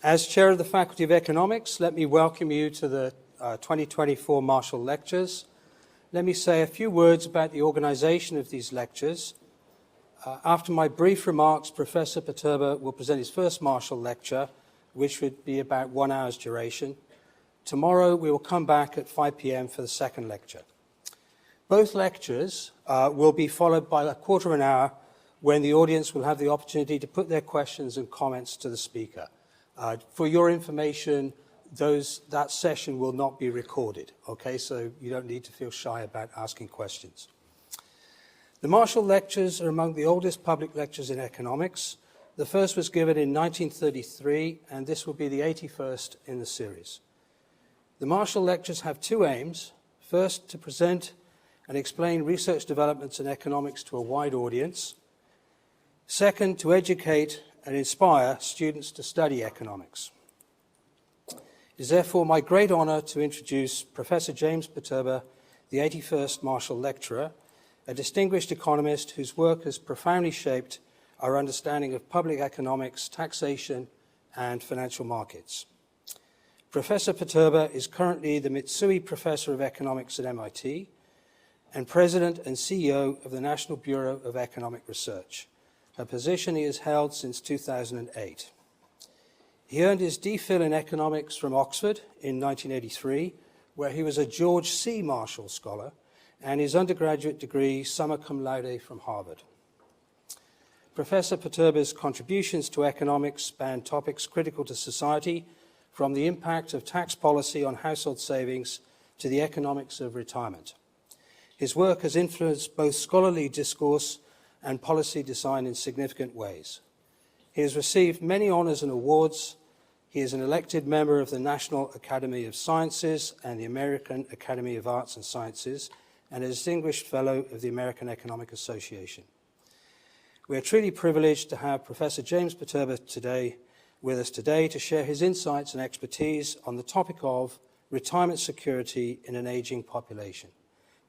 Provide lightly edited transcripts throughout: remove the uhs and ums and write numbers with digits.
As Chair of the Faculty of Economics, let me welcome you to the 2024 Marshall Lectures. Let me say a few words about the organization of these lectures. After my brief remarks, Professor Poterba will present his first Marshall Lecture, which would be about 1 hour's duration. Tomorrow, we will come back at 5 p.m. for the second lecture. Both lectures will be followed by a quarter of an hour when the audience will have the opportunity to put their questions and comments to the speaker. For your information, that session will not be recorded, okay? So you don't need to feel shy about asking questions. The Marshall Lectures are among the oldest public lectures in economics. The first was given in 1933, and this will be the 81st in the series. The Marshall Lectures have two aims. First, to present and explain research developments in economics to a wide audience. Second, to educate and inspire students to study economics. It is therefore my great honor to introduce Professor James Poterba, the 81st Marshall Lecturer, a distinguished economist whose work has profoundly shaped our understanding of public economics, taxation, and financial markets. Professor Poterba is currently the Mitsui Professor of Economics at MIT and President and CEO of the National Bureau of Economic Research, a position he has held since 2008. He earned his DPhil in economics from Oxford in 1983, where he was a George C. Marshall Scholar, and his undergraduate degree summa cum laude from Harvard. Professor Poterba's contributions to economics span topics critical to society, from the impact of tax policy on household savings to the economics of retirement. His work has influenced both scholarly discourse and policy design in significant ways. He has received many honors and awards. He is an elected member of the National Academy of Sciences and the American Academy of Arts and Sciences, and a distinguished fellow of the American Economic Association. We are truly privileged to have Professor James Poterba with us today to share his insights and expertise on the topic of retirement security in an aging population.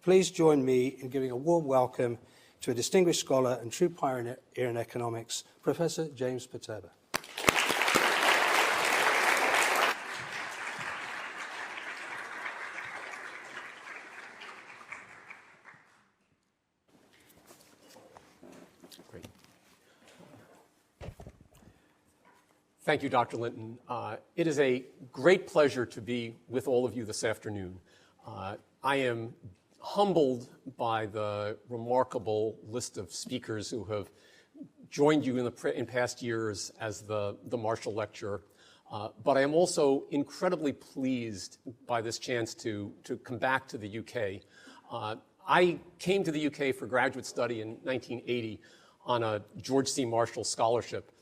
Please join me in giving a warm welcome to a distinguished scholar and true pioneer in economics, Professor James Poterba. Great. Thank you, Dr. Linton. It is a great pleasure to be with all of you this afternoon. I am humbled by the remarkable list of speakers who have joined you in past years as the Marshall Lecturer, but I am also incredibly pleased by this chance to come back to the UK. I came to the UK for graduate study in 1980 on a George C. Marshall scholarship.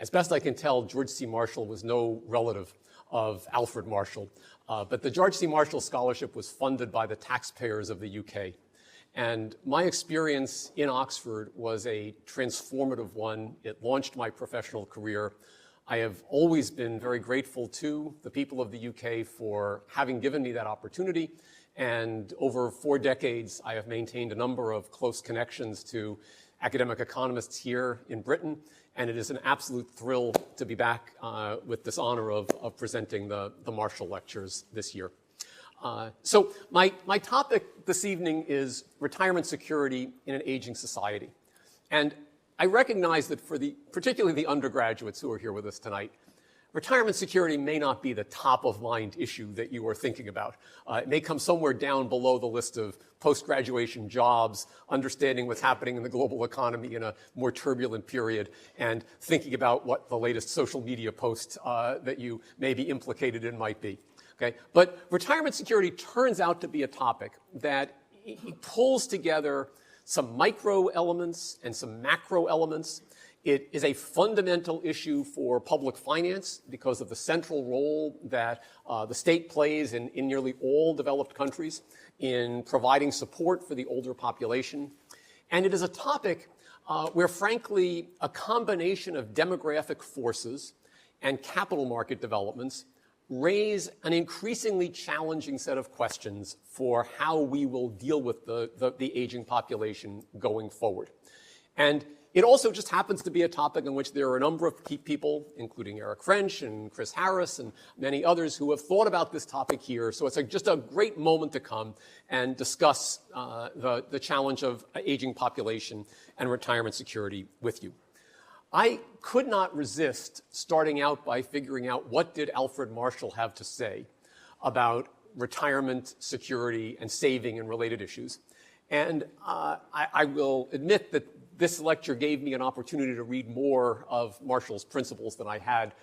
As best I can tell, George C. Marshall was no relative of Alfred Marshall. But the George C. Marshall Scholarship was funded by the taxpayers of the UK. And my experience in Oxford was a transformative one. It launched my professional career. I have always been very grateful to the people of the UK for having given me that opportunity. And over 4 decades, I have maintained a number of close connections to academic economists here in Britain. And it is an absolute thrill to be back with this honor of presenting the Marshall Lectures this year. So my topic this evening is retirement security in an aging society. And I recognize that for particularly the undergraduates who are here with us tonight, retirement security may not be the top of mind issue that you are thinking about. It may come somewhere down below the list of post-graduation jobs, understanding what's happening in the global economy in a more turbulent period, and thinking about what the latest social media post that you may be implicated in might be. Okay? But retirement security turns out to be a topic that pulls together some micro elements and some macro elements. It is a fundamental issue for public finance because of the central role that the state plays in nearly all developed countries in providing support for the older population. And it is a topic where, frankly, a combination of demographic forces and capital market developments raise an increasingly challenging set of questions for how we will deal with the aging population going forward. And It also just happens to be a topic on which there are a number of key people, including Eric French and Chris Harris and many others, who have thought about this topic here. So it's just a great moment to come and discuss the challenge of aging population and retirement security with you. I could not resist starting out by figuring out what did Alfred Marshall have to say about retirement security and saving and related issues. And I will admit that this lecture gave me an opportunity to read more of Marshall's principles than I had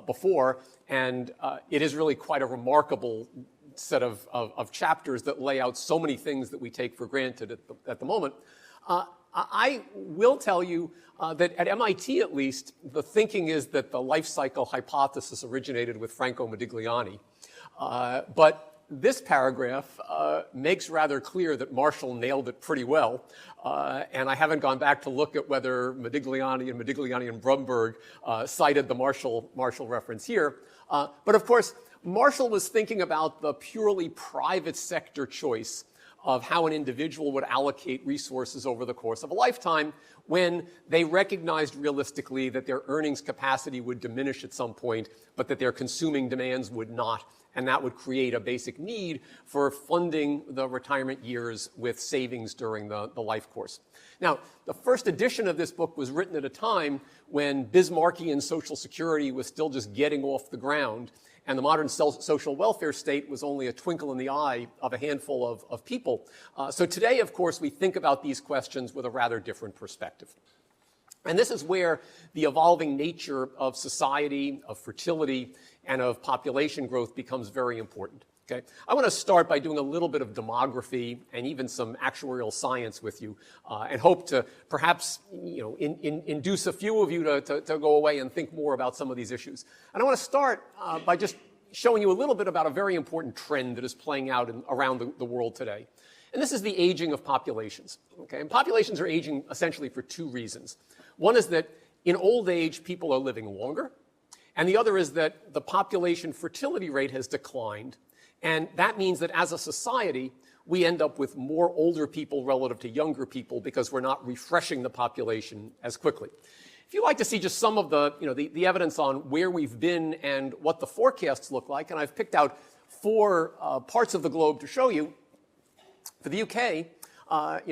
before, and it is really quite a remarkable set of chapters that lay out so many things that we take for granted at the moment. I will tell you that at MIT, at least, the thinking is that the life cycle hypothesis originated with Franco Modigliani. But this paragraph makes rather clear that Marshall nailed it pretty well. And I haven't gone back to look at whether Modigliani and Brumberg cited the Marshall reference here. But of course, Marshall was thinking about the purely private sector choice of how an individual would allocate resources over the course of a lifetime when they recognized realistically that their earnings capacity would diminish at some point, but that their consuming demands would not. And that would create a basic need for funding the retirement years with savings during the life course. Now, the first edition of this book was written at a time when Bismarckian Social Security was still just getting off the ground, and the modern social welfare state was only a twinkle in the eye of a handful of people. So today, of course, we think about these questions with a rather different perspective. And this is where the evolving nature of society, of fertility, and of population growth becomes very important. Okay? I want to start by doing a little bit of demography and even some actuarial science with you, and hope to perhaps induce a few of you to go away and think more about some of these issues. And I want to start by just showing you a little bit about a very important trend that is playing out around the world today. And this is the aging of populations. Okay? And populations are aging essentially for two reasons. One is that in old age, people are living longer. And the other is that the population fertility rate has declined. And that means that as a society, we end up with more older people relative to younger people because we're not refreshing the population as quickly. If you'd like to see just some of the evidence on where we've been and what the forecasts look like, and I've picked out four parts of the globe to show you. For the UK,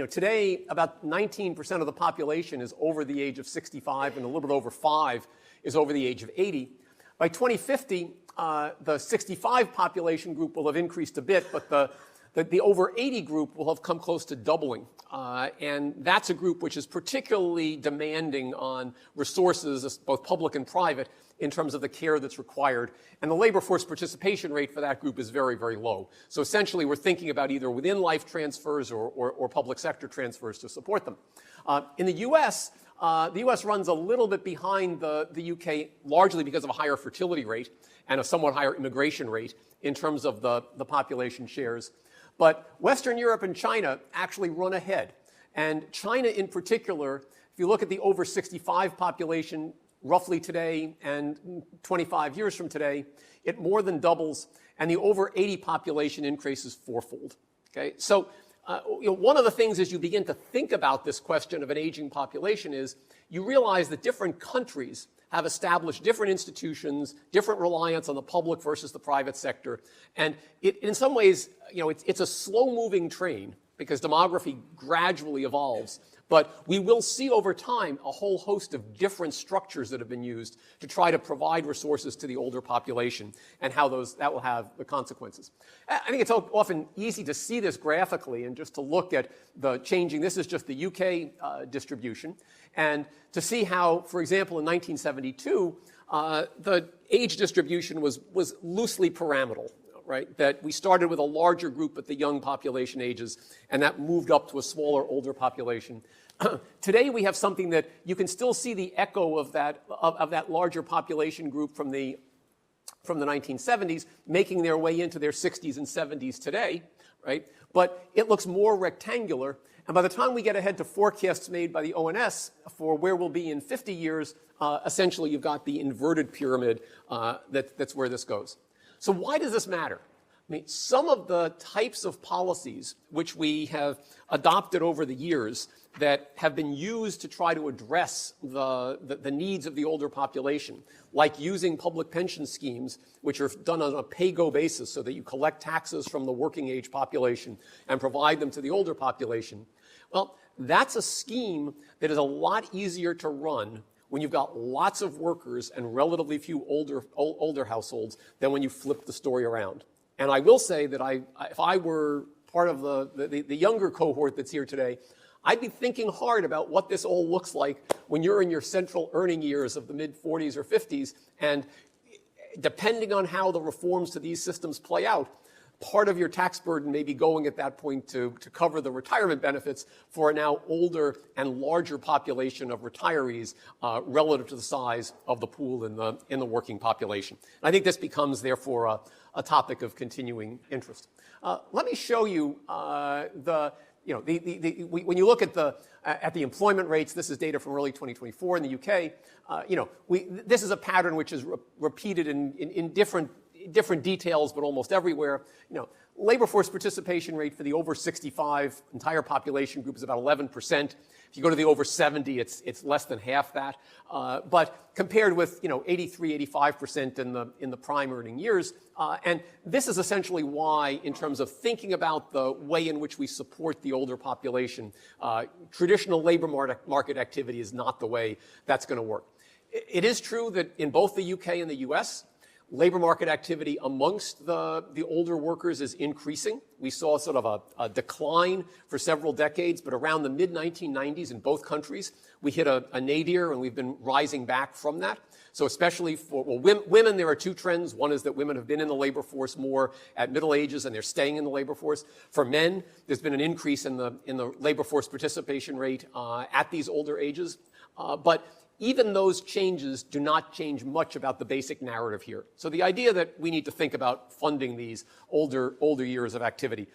today about 19% of the population is over the age of 65, and a little bit over 5 is over the age of 80. By 2050, the 65 population group will have increased a bit, but the over 80 group will have come close to doubling. And that's a group which is particularly demanding on resources, both public and private, in terms of the care that's required. And the labor force participation rate for that group is very, very low. So essentially, we're thinking about either within life transfers or public sector transfers to support them. In the U.S., the U.S. runs a little bit behind the U.K., largely because of a higher fertility rate and a somewhat higher immigration rate in terms of the population shares. But Western Europe and China actually run ahead. And China in particular, if you look at the over 65 population, roughly today and 25 years from today, it more than doubles, and the over 80 population increases fourfold. Okay? So one of the things as you begin to think about this question of an aging population is you realize that different countries have established different institutions, different reliance on the public versus the private sector. And in some ways, it's a slow-moving train because demography gradually evolves. But we will see over time a whole host of different structures that have been used to try to provide resources to the older population and how that will have the consequences. I think it's often easy to see this graphically and just to look at the changing. This is just the UK distribution. And to see how, for example, in 1972, the age distribution was loosely pyramidal. Right? That we started with a larger group at the young population ages, and that moved up to a smaller, older population. Today, we have something that you can still see the echo of that larger population group from the 1970s making their way into their 60s and 70s today, right? But it looks more rectangular, and by the time we get ahead to forecasts made by the ONS for where we'll be in 50 years, essentially you've got the inverted pyramid that's where this goes. So why does this matter? I mean, some of the types of policies which we have adopted over the years that have been used to try to address the needs of the older population, like using public pension schemes, which are done on a pay-go basis so that you collect taxes from the working age population and provide them to the older population. Well, that's a scheme that is a lot easier to run when you've got lots of workers and relatively few older households than when you flip the story around. And I will say that if I were part of the younger cohort that's here today, I'd be thinking hard about what this all looks like when you're in your central earning years of the mid-40s or 50s. And depending on how the reforms to these systems play out, part of your tax burden may be going at that point to cover the retirement benefits for a now older and larger population of retirees relative to the size of the pool in the working population. And I think this becomes, therefore, a topic of continuing interest. Let me show you when you look at the employment rates, this is data from early 2024 in the UK. This is a pattern which is repeated in different details, but almost everywhere. Labor force participation rate for the over 65 entire population group is about 11%. If you go to the over 70, it's less than half that. But compared with 83, 85% in the prime earning years, and this is essentially why, in terms of thinking about the way in which we support the older population, traditional labor market activity is not the way that's going to work. It is true that in both the UK and the US, labor market activity amongst the older workers is increasing. We saw sort of a decline for several decades, but around the mid-1990s in both countries, we hit a nadir, and we've been rising back from that. So especially for women, there are two trends. One is that women have been in the labor force more at middle ages, and they're staying in the labor force. For men, there's been an increase in the labor force participation rate at these older ages. But even those changes do not change much about the basic narrative here. So the idea that we need to think about funding these older years of activity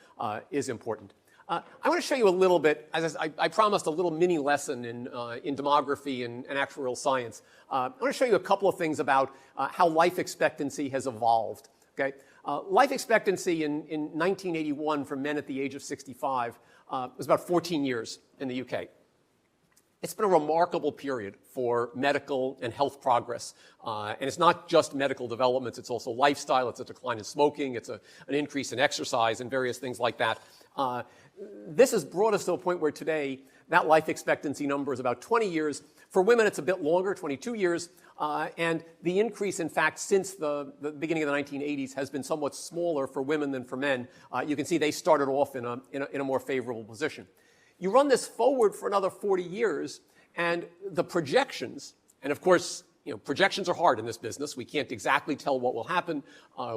is important. I want to show you a little bit, as I promised, a little mini lesson in demography and actuarial science. I want to show you a couple of things about how life expectancy has evolved. Okay, life expectancy in 1981 for men at the age of 65 was about 14 years in the UK. It's been a remarkable period for medical and health progress. And it's not just medical developments, it's also lifestyle, it's a decline in smoking, it's an increase in exercise and various things like that. This has brought us to a point where today that life expectancy number is about 20 years. For women, it's a bit longer, 22 years. And the increase, in fact, since the beginning of the 1980s has been somewhat smaller for women than for men. You can see they started off in a more favorable position. You run this forward for another 40 years, and the projections, and of course, projections are hard in this business. We can't exactly tell what will happen.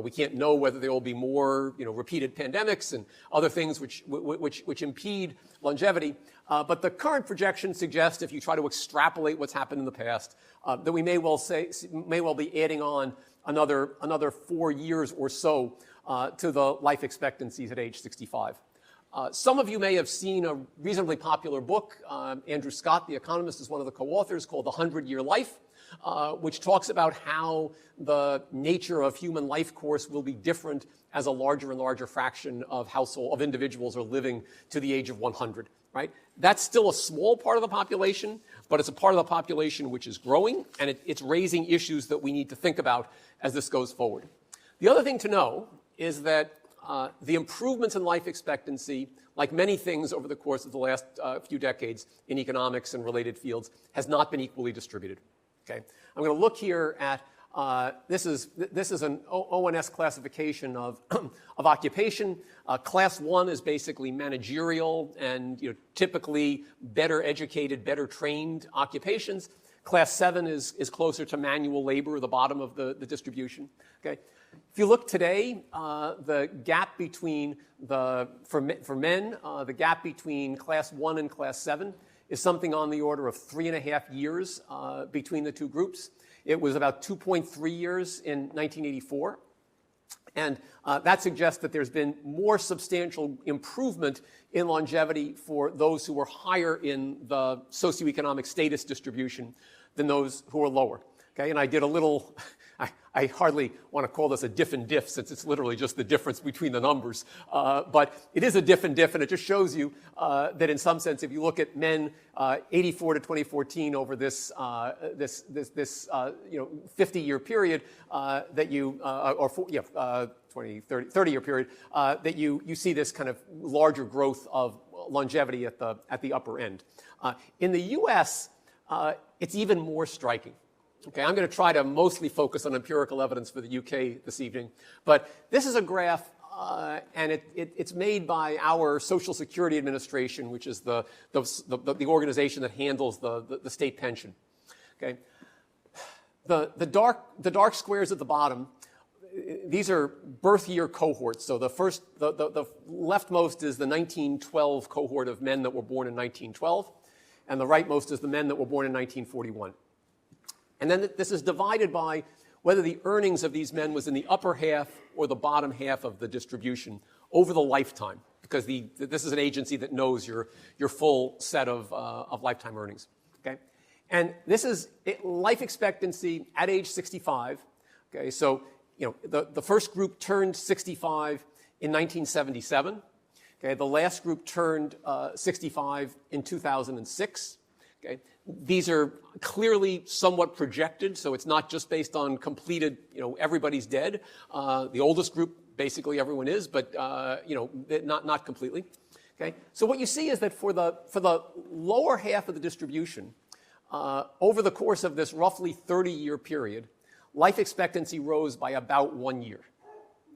We can't know whether there will be more, repeated pandemics and other things which impede longevity. But the current projections suggest, if you try to extrapolate what's happened in the past, that we may well be adding on another 4 years or so to the life expectancies at age 65. Some of you may have seen a reasonably popular book. Andrew Scott, the economist, is one of the co-authors, called The 100-Year Life, which talks about how the nature of human life course will be different as a larger and larger fraction of individuals are living to the age of 100. Right? That's still a small part of the population, but it's a part of the population which is growing, and it's raising issues that we need to think about as this goes forward. The other thing to know is that the improvements in life expectancy, like many things over the course of the last few decades in economics and related fields, has not been equally distributed. Okay, I'm going to look here at this is an ONS classification of occupation. Class 1 is basically managerial and typically better educated, better trained occupations. Class 7 is closer to manual labor, the bottom of the distribution. Okay. If you look today, the gap between for men, the gap between Class 1 and Class 7 is something on the order of 3.5 years between the two groups. It was about 2.3 years in 1984. And that suggests that there's been more substantial improvement in longevity for those who were higher in the socioeconomic status distribution than those who are lower. Okay, and I did a little I hardly want to call this a diff and diff since it's literally just the difference between the numbers. But it is a diff and diff, and it just shows you that in some sense, if you look at men 84 to 2014 over this 50-year period that you, 30-year period, that you see this kind of larger growth of longevity at the upper end. In the U.S., it's even more striking. Okay, I'm going to try to mostly focus on empirical evidence for the UK this evening, but this is a graph, and it's made by our Social Security Administration, which is the organization that handles the state pension. Okay, the dark squares at the bottom, these are birth year cohorts. So the leftmost is the 1912 cohort of men that were born in 1912, and the rightmost is the men that were born in 1941. And then this is divided by whether the earnings of these men was in the upper half or the bottom half of the distribution over the lifetime, because this is an agency that knows your full set of lifetime earnings. Okay, and this is life expectancy at age 65. Okay, so the first group turned 65 in 1977. Okay, the last group turned 65 in 2006. Okay. These are clearly somewhat projected, so it's not just based on completed, everybody's dead. The oldest group, basically everyone is, but, not completely. Okay. So what you see is that for the lower half of the distribution, over the course of this roughly 30-year period, life expectancy rose by about 1 year.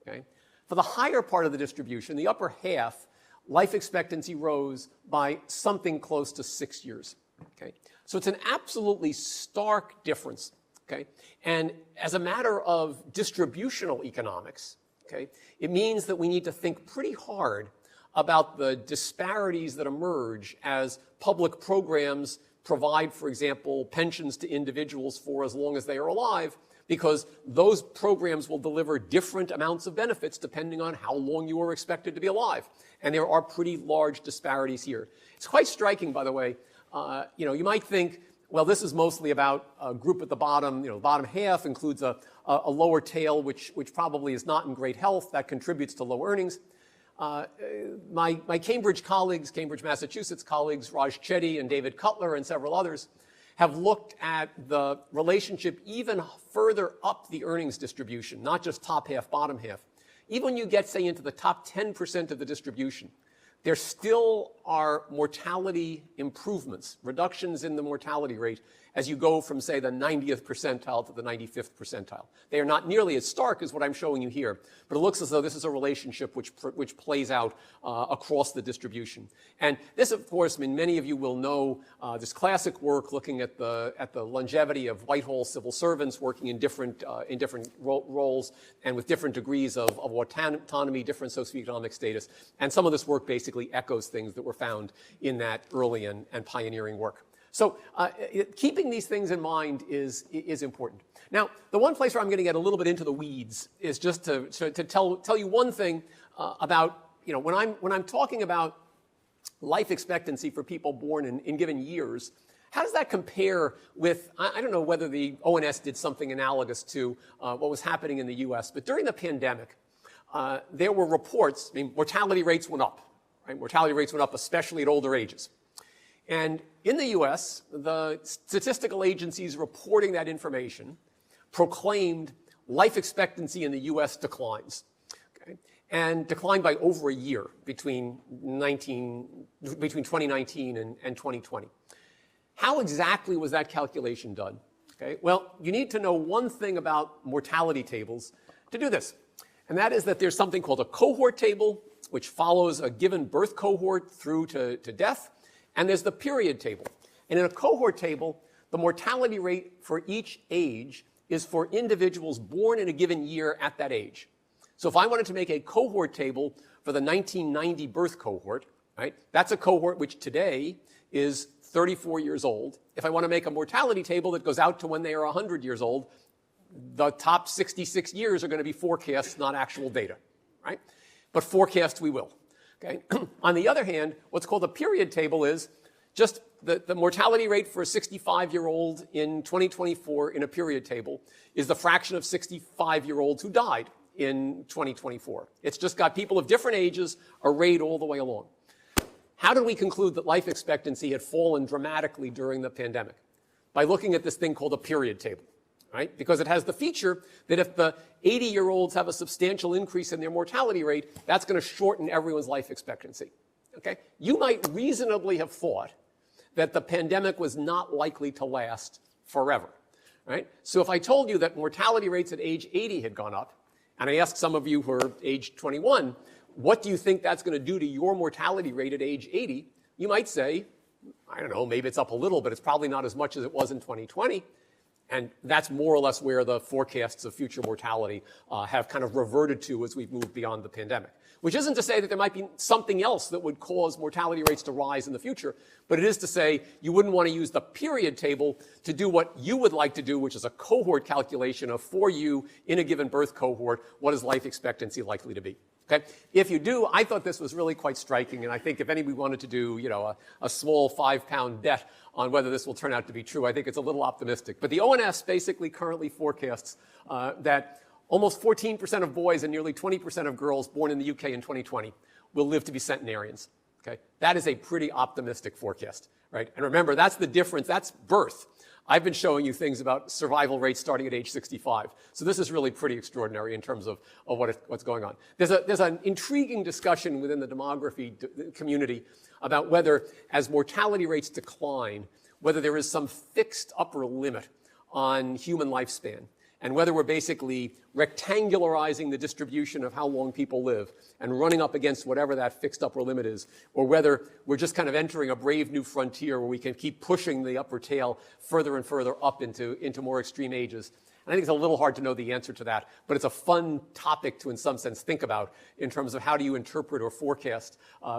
Okay. For the higher part of the distribution, the upper half, life expectancy rose by something close to 6 years. Okay, so it's an absolutely stark difference. Okay, and as a matter of distributional economics, okay, it means that we need to think pretty hard about the disparities that emerge as public programs provide, for example, pensions to individuals for as long as they are alive, because those programs will deliver different amounts of benefits depending on how long you are expected to be alive. And there are pretty large disparities here. It's quite striking, by the way. You might think, well, this is mostly about a group at the bottom. The bottom half includes a lower tail, which probably is not in great health. That contributes to low earnings. My Cambridge colleagues, Cambridge, Massachusetts colleagues, Raj Chetty and David Cutler and several others, have looked at the relationship even further up the earnings distribution, not just top half, bottom half. Even when you get, say, into the top 10% of the distribution, there still are mortality improvements, reductions in the mortality rate as you go from, say, the 90th percentile to the 95th percentile. They are not nearly as stark as what I'm showing you here, but it looks as though this is a relationship which plays out across the distribution. And this, of course, many of you will know this classic work looking at the longevity of Whitehall civil servants working in different roles and with different degrees of autonomy, different socioeconomic status. And some of this work basically echoes things that were found in that early and pioneering work. So keeping these things in mind is important. Now, the one place where I'm going to get a little bit into the weeds is just to tell you one thing about, when I'm talking about life expectancy for people born in given years, how does that compare with, I don't know whether the ONS did something analogous to what was happening in the US, but during the pandemic, there were reports, mortality rates went up. Right? Mortality rates went up, especially at older ages. And in the US, the statistical agencies reporting that information proclaimed life expectancy in the US declines, okay? And declined by over a year between 2019 and 2020. How exactly was that calculation done? Okay, well, you need to know one thing about mortality tables to do this, and that is that there's something called a cohort table, which follows a given birth cohort through to death. And there's the period table. And in a cohort table, the mortality rate for each age is for individuals born in a given year at that age. So if I wanted to make a cohort table for the 1990 birth cohort, right, that's a cohort which today is 34 years old. If I want to make a mortality table that goes out to when they are 100 years old, the top 66 years are going to be forecasts, not actual data, right? But forecast we will. Okay. On the other hand, what's called a period table is Just the mortality rate for a 65-year-old in 2024 in a period table is the fraction of 65-year-olds who died in 2024. It's just got people of different ages arrayed all the way along. How did we conclude that life expectancy had fallen dramatically during the pandemic? By looking at this thing called a period table, right? Because it has the feature that if the 80-year-olds have a substantial increase in their mortality rate, that's going to shorten everyone's life expectancy, okay? You might reasonably have thought that the pandemic was not likely to last forever, right? So if I told you that mortality rates at age 80 had gone up, and I asked some of you who are age 21, what do you think that's going to do to your mortality rate at age 80? You might say, I don't know, maybe it's up a little, but it's probably not as much as it was in 2020. And that's more or less where the forecasts of future mortality have kind of reverted to as we've moved beyond the pandemic. Which isn't to say that there might be something else that would cause mortality rates to rise in the future, but it is to say you wouldn't want to use the period table to do what you would like to do, which is a cohort calculation of for you in a given birth cohort, what is life expectancy likely to be. Okay? If you do, I thought this was really quite striking, and I think if anybody wanted to do, a small 5-pound bet on whether this will turn out to be true, I think it's a little optimistic. But the ONS basically currently forecasts that almost 14% of boys and nearly 20% of girls born in the UK in 2020 will live to be centenarians. Okay? That is a pretty optimistic forecast, right? And remember, that's the difference. That's birth. I've been showing you things about survival rates starting at age 65. So this is really pretty extraordinary in terms of what's going on. There's an intriguing discussion within the demography community about whether, as mortality rates decline, whether there is some fixed upper limit on human lifespan, and whether we're basically rectangularizing the distribution of how long people live and running up against whatever that fixed upper limit is, or whether we're just kind of entering a brave new frontier where we can keep pushing the upper tail further and further up into more extreme ages. And I think it's a little hard to know the answer to that, but it's a fun topic to, in some sense, think about in terms of how do you interpret or forecast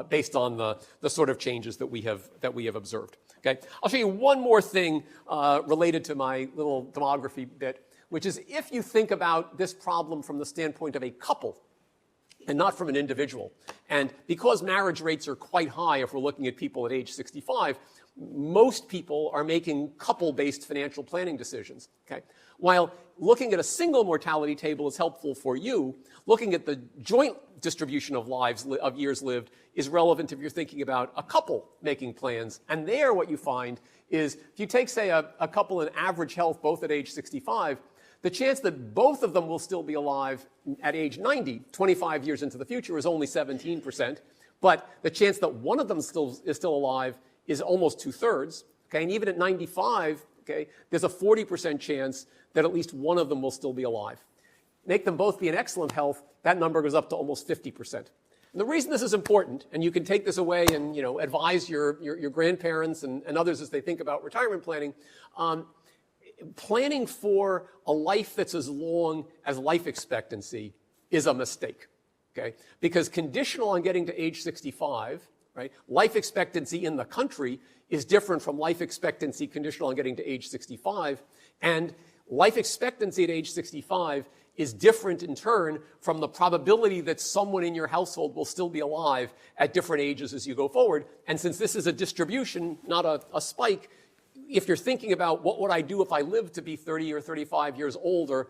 based on the sort of changes that we have observed. Okay, I'll show you one more thing related to my little demography bit, which is if you think about this problem from the standpoint of a couple and not from an individual. And because marriage rates are quite high if we're looking at people at age 65, most people are making couple-based financial planning decisions. Okay? While looking at a single mortality table is helpful for you, looking at the joint distribution of years lived is relevant if you're thinking about a couple making plans. And there what you find is if you take, say, a couple in average health, both at age 65, the chance that both of them will still be alive at age 90, 25 years into the future, is only 17%. But the chance that one of them is still alive is almost 2/3. Okay? And even at 95, okay, there's a 40% chance that at least one of them will still be alive. Make them both be in excellent health, that number goes up to almost 50%. And the reason this is important, and you can take this away and advise your grandparents and others as they think about retirement planning, planning for a life that's as long as life expectancy is a mistake, okay? Because conditional on getting to age 65, right, life expectancy in the country is different from life expectancy conditional on getting to age 65, and life expectancy at age 65 is different in turn from the probability that someone in your household will still be alive at different ages as you go forward. And since this is a distribution, not a spike, if you're thinking about what would I do if I lived to be 30 or 35 years older,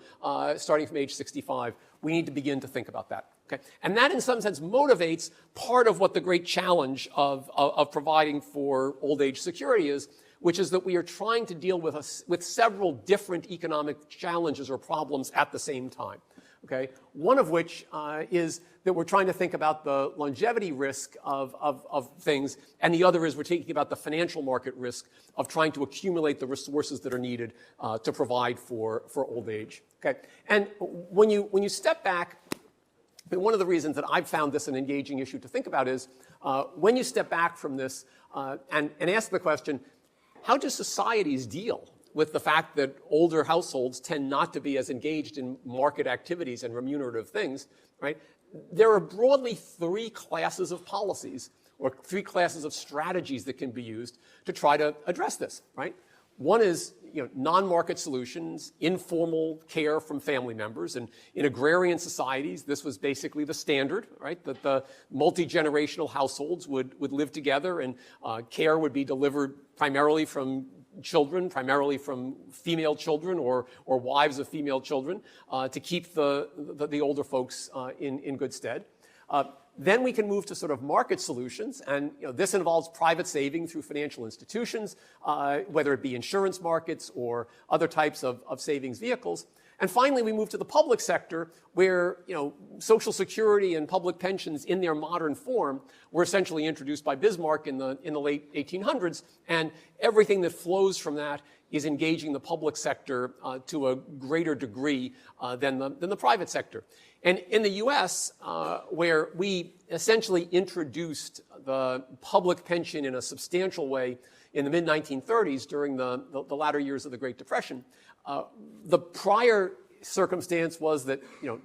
starting from age 65, we need to begin to think about that. Okay? And that, in some sense, motivates part of what the great challenge of providing for old age security is, which is that we are trying to deal with several different economic challenges or problems at the same time. Okay? One of which is that we're trying to think about the longevity risk of things, and the other is we're thinking about the financial market risk of trying to accumulate the resources that are needed to provide for old age. Okay? And when you step back, one of the reasons that I've found this an engaging issue to think about is when you step back from this and ask the question, how do societies deal with the fact that older households tend not to be as engaged in market activities and remunerative things, right? There are broadly 3 classes of policies or 3 classes of strategies that can be used to try to address this, right? One is, non-market solutions, informal care from family members. And in agrarian societies, this was basically the standard, right? That the multi-generational households would live together, and care would be delivered primarily from children, primarily from female children or wives of female children, to keep the older folks in good stead. Then we can move to sort of market solutions, and this involves private saving through financial institutions, whether it be insurance markets or other types of savings vehicles. And finally, we move to the public sector, where Social Security and public pensions in their modern form were essentially introduced by Bismarck in the late 1800s, and everything that flows from that is engaging the public sector to a greater degree than the private sector. And in the U.S., where we essentially introduced the public pension in a substantial way in the mid-1930s during the latter years of the Great Depression, the prior circumstance was that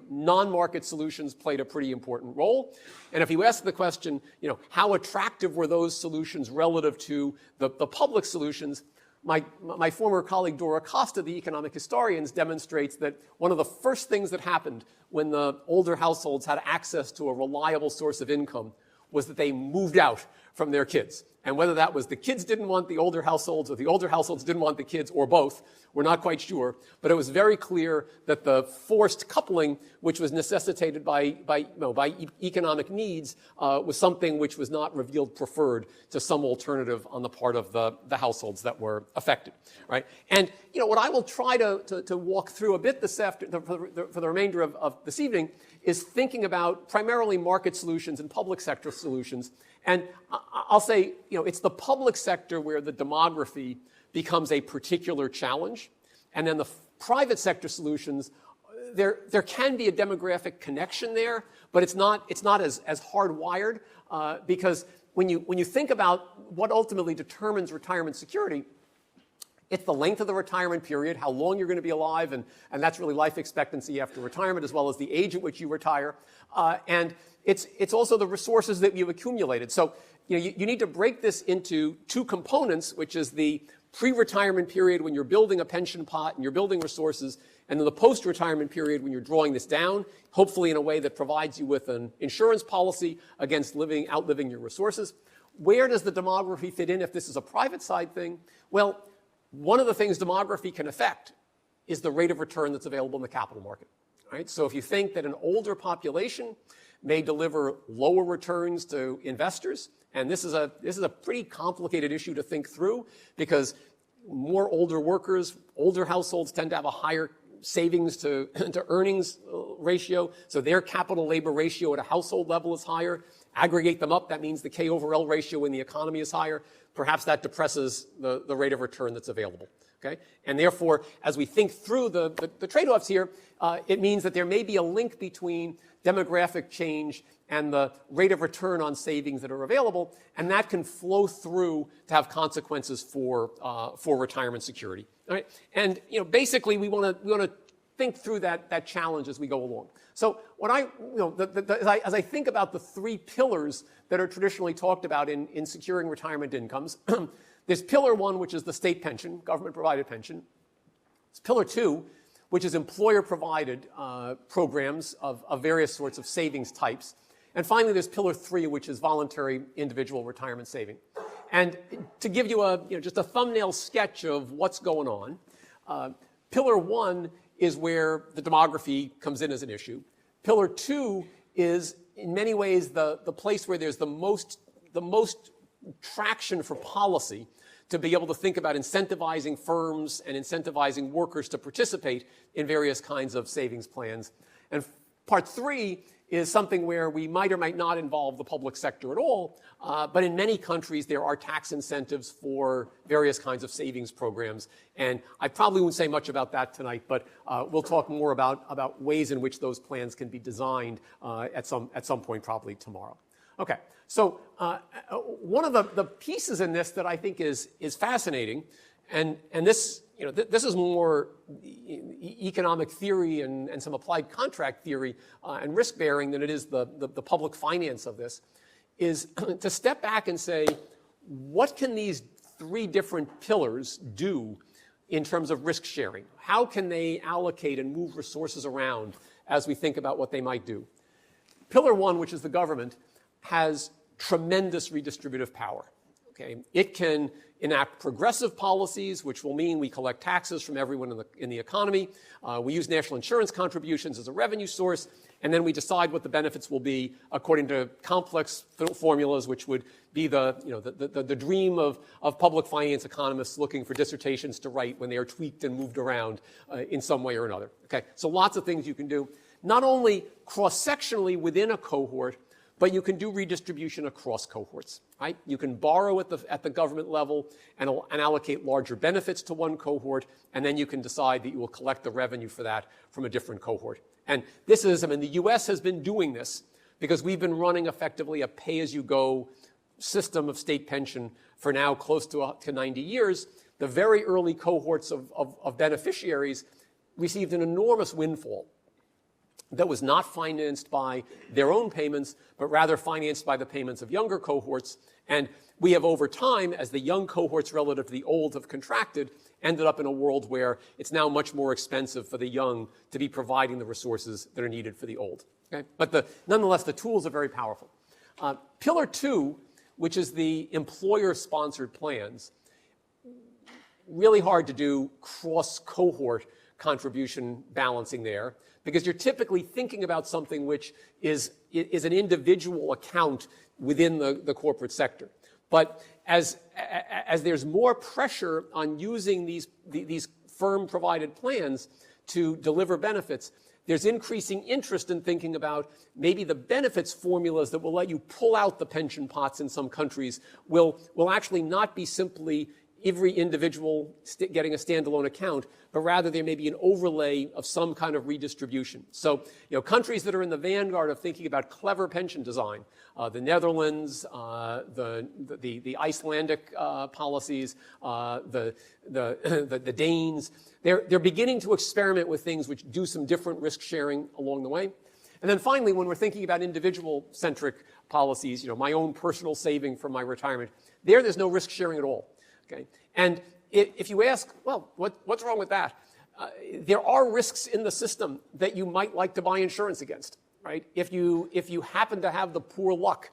non-market solutions played a pretty important role. And if you ask the question, how attractive were those solutions relative to the public solutions, my former colleague Dora Costa, the economic historians, demonstrates that one of the first things that happened when the older households had access to a reliable source of income was that they moved out from their kids. And whether that was the kids didn't want the older households or the older households didn't want the kids or both, we're not quite sure. But it was very clear that the forced coupling, which was necessitated by economic needs, was something which was not revealed preferred to some alternative on the part of the households that were affected, right? And what I will try to walk through a bit for the remainder of this evening is thinking about primarily market solutions and public sector solutions. And I'll say, it's the public sector where the demography becomes a particular challenge. And then the private sector solutions, there can be a demographic connection there, but it's not as hardwired, because when you think about what ultimately determines retirement security, it's the length of the retirement period, how long you're going to be alive, and that's really life expectancy after retirement, as well as the age at which you retire. And it's also the resources that you've accumulated. So you need to break this into two components, which is the pre-retirement period when you're building a pension pot and you're building resources, and then the post-retirement period when you're drawing this down, hopefully in a way that provides you with an insurance policy against outliving your resources. Where does the demography fit in if this is a private side thing? Well, one of the things demography can affect is the rate of return that's available in the capital market, right? So if you think that an older population may deliver lower returns to investors, and this is a pretty complicated issue to think through, because more older workers, older households tend to have a higher savings to earnings ratio, so their capital labor ratio at a household level is higher. Aggregate them up, that means the K over L ratio in the economy is higher. Perhaps that depresses the rate of return that's available. Okay? And therefore, as we think through the trade-offs here, it means that there may be a link between demographic change and the rate of return on savings that are available, and that can flow through to have consequences for retirement security. All right? And basically, we want to think through that challenge as we go along. So what as I think about the three pillars that are traditionally talked about in securing retirement incomes, there's pillar one, which is the state pension, government-provided pension. There's pillar two, which is employer-provided programs of various sorts of savings types. And finally, there's pillar three, which is voluntary individual retirement saving. And to give you just a thumbnail sketch of what's going on, pillar one is where the demography comes in as an issue. Pillar two is, in many ways, the place where there's the most traction for policy to be able to think about incentivizing firms and incentivizing workers to participate in various kinds of savings plans. And part three is something where we might or might not involve the public sector at all, but in many countries there are tax incentives for various kinds of savings programs. And I probably won't say much about that tonight, but we'll talk more about ways in which those plans can be designed at some point, probably tomorrow. Okay, so one of the pieces in this that I think is fascinating, and this this is more economic theory and some applied contract theory and risk bearing than it is the public finance of this, is to step back and say, what can these three different pillars do in terms of risk sharing? How can they allocate and move resources around as we think about what they might do? Pillar one, which is the government, has tremendous redistributive power. Okay? It can enact progressive policies, which will mean we collect taxes from everyone in the economy. We use national insurance contributions as a revenue source, and then we decide what the benefits will be according to complex formulas, which would be the dream of public finance economists looking for dissertations to write when they are tweaked and moved around in some way or another. Okay? So lots of things you can do, not only cross-sectionally within a cohort, but you can do redistribution across cohorts, right? You can borrow at the government level and allocate larger benefits to one cohort, and then you can decide that you will collect the revenue for that from a different cohort. And this is, the U.S. has been doing this because we've been running effectively a pay-as-you-go system of state pension for now close to 90 years. The very early cohorts of beneficiaries received an enormous windfall that was not financed by their own payments, but rather financed by the payments of younger cohorts. And we have, over time, as the young cohorts relative to the old have contracted, ended up in a world where it's now much more expensive for the young to be providing the resources that are needed for the old. Okay? But nonetheless, the tools are very powerful. Pillar two, which is the employer-sponsored plans, really hard to do cross-cohort contribution balancing there, because you're typically thinking about something which is an individual account within the corporate sector. But as there's more pressure on using these firm-provided plans to deliver benefits, there's increasing interest in thinking about maybe the benefits formulas that will let you pull out the pension pots in some countries will actually not be simply every individual getting a standalone account, but rather there may be an overlay of some kind of redistribution. So, countries that are in the vanguard of thinking about clever pension design, the Netherlands, the Icelandic policies, the Danes, they're beginning to experiment with things which do some different risk sharing along the way. And then finally, when we're thinking about individual-centric policies, my own personal saving for my retirement, there's no risk sharing at all. Okay? And if you ask, well, what's wrong with that? There are risks in the system that you might like to buy insurance against, right? If you happen to have the poor luck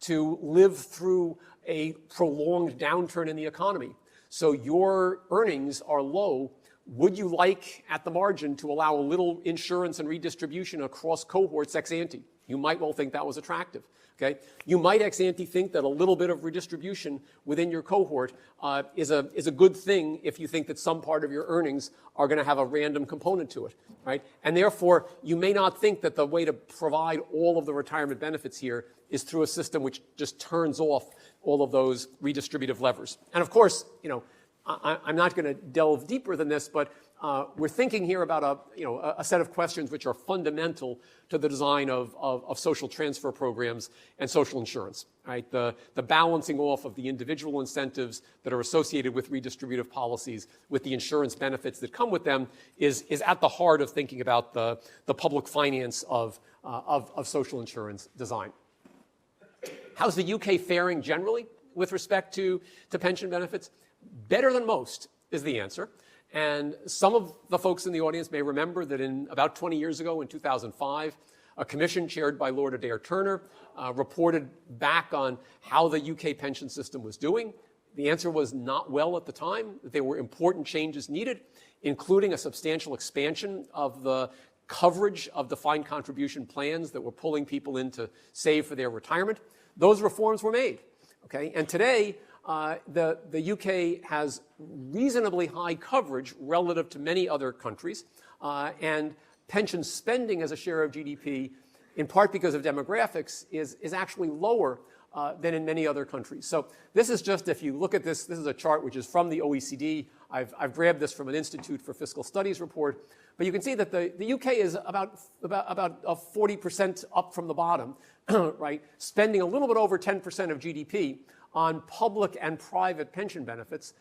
to live through a prolonged downturn in the economy, so your earnings are low, would you like, at the margin, to allow a little insurance and redistribution across cohorts ex ante? You might well think that was attractive. Okay? You might ex ante think that a little bit of redistribution within your cohort is a good thing if you think that some part of your earnings are going to have a random component to it, right? And therefore, you may not think that the way to provide all of the retirement benefits here is through a system which just turns off all of those redistributive levers. And of course, I'm not going to delve deeper than this, but we're thinking here about a set of questions which are fundamental to the design of social transfer programs and social insurance. Right? The balancing off of the individual incentives that are associated with redistributive policies with the insurance benefits that come with them is at the heart of thinking about the public finance of social insurance design. How's the UK faring generally with respect to pension benefits? Better than most is the answer. And some of the folks in the audience may remember that in about 20 years ago, in 2005, a commission chaired by Lord Adair Turner reported back on how the UK pension system was doing. The answer was not well at the time. There were important changes needed, including a substantial expansion of the coverage of defined contribution plans that were pulling people in to save for their retirement. Those reforms were made. Okay? And today, the UK has reasonably high coverage relative to many other countries, and pension spending as a share of GDP, in part because of demographics, is actually lower than in many other countries. So this is just, if you look at this is a chart which is from the OECD. I've grabbed this from an Institute for Fiscal Studies report. But you can see that the UK is about 40% up from the bottom, right? Spending a little bit over 10% of GDP on public and private pension benefits,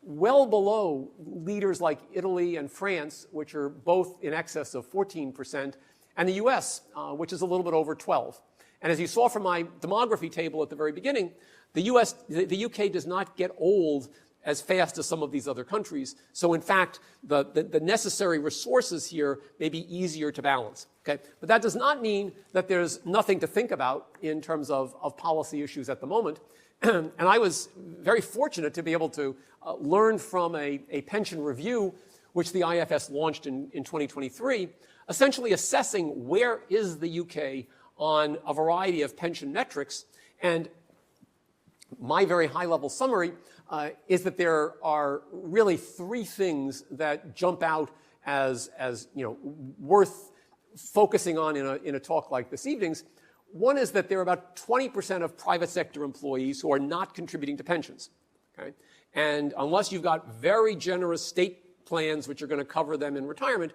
well below leaders like Italy and France, which are both in excess of 14%, and the US, which is a little bit over 12%. And as you saw from my demography table at the very beginning, the UK does not get old as fast as some of these other countries. So in fact, the necessary resources here may be easier to balance. Okay? But that does not mean that there's nothing to think about in terms of policy issues at the moment. And I was very fortunate to be able to learn from a pension review, which the IFS launched in 2023, essentially assessing where is the UK on a variety of pension metrics. And my very high-level summary is that there are really three things that jump out as worth focusing on in a talk like this evening's. One is that there are about 20% of private sector employees who are not contributing to pensions. Okay? And unless you've got very generous state plans which are going to cover them in retirement,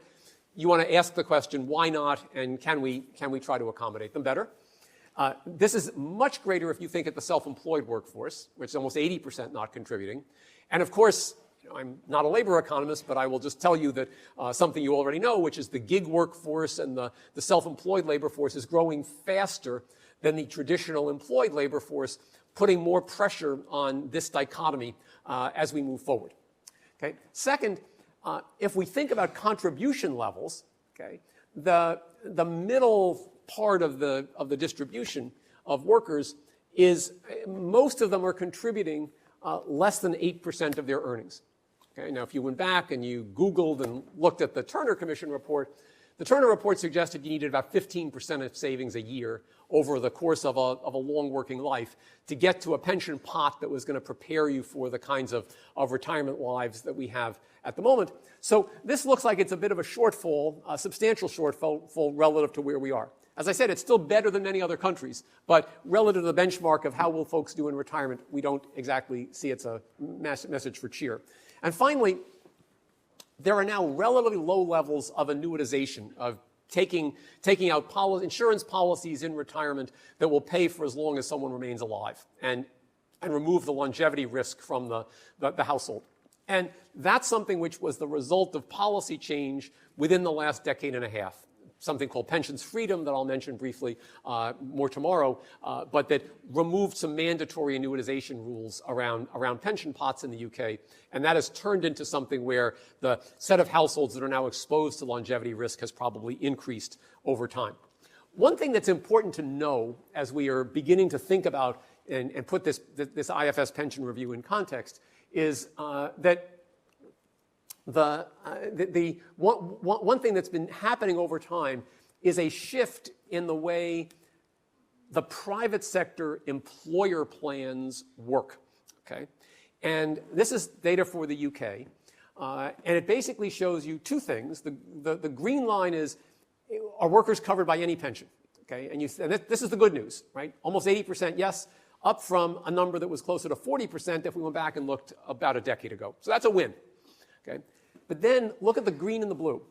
you want to ask the question, why not, and can we try to accommodate them better? This is much greater if you think at the self-employed workforce, which is almost 80% not contributing. And of course, I'm not a labor economist, but I will just tell you that something you already know, which is the gig workforce and the self-employed labor force is growing faster than the traditional employed labor force, putting more pressure on this dichotomy as we move forward. Okay? Second, if we think about contribution levels, okay, the middle part of the distribution of workers is most of them are contributing less than 8% of their earnings. Okay, now, if you went back and you Googled and looked at the Turner Commission report, the Turner report suggested you needed about 15% of savings a year over the course of a long working life to get to a pension pot that was going to prepare you for the kinds of retirement lives that we have at the moment. So this looks like it's a bit of a shortfall, a substantial shortfall relative to where we are. As I said, it's still better than many other countries, but relative to the benchmark of how will folks do in retirement, we don't exactly see it's a message for cheer. And finally, there are now relatively low levels of annuitization, of taking out insurance policies in retirement that will pay for as long as someone remains alive and remove the longevity risk from the household. And that's something which was the result of policy change within the last decade and a half. Something called pensions freedom that I'll mention briefly more tomorrow, but that removed some mandatory annuitization rules around pension pots in the UK. And that has turned into something where the set of households that are now exposed to longevity risk has probably increased over time. One thing that's important to know as we are beginning to think about and put this IFS pension review in context is that one thing that's been happening over time is a shift in the way the private sector employer plans work. Okay? And this is data for the UK. And it basically shows you two things. The green line is, are workers covered by any pension? Okay? And this is the good news, right? Almost 80% yes, up from a number that was closer to 40% if we went back and looked about a decade ago. So that's a win. Okay? But then look at the green and the blue,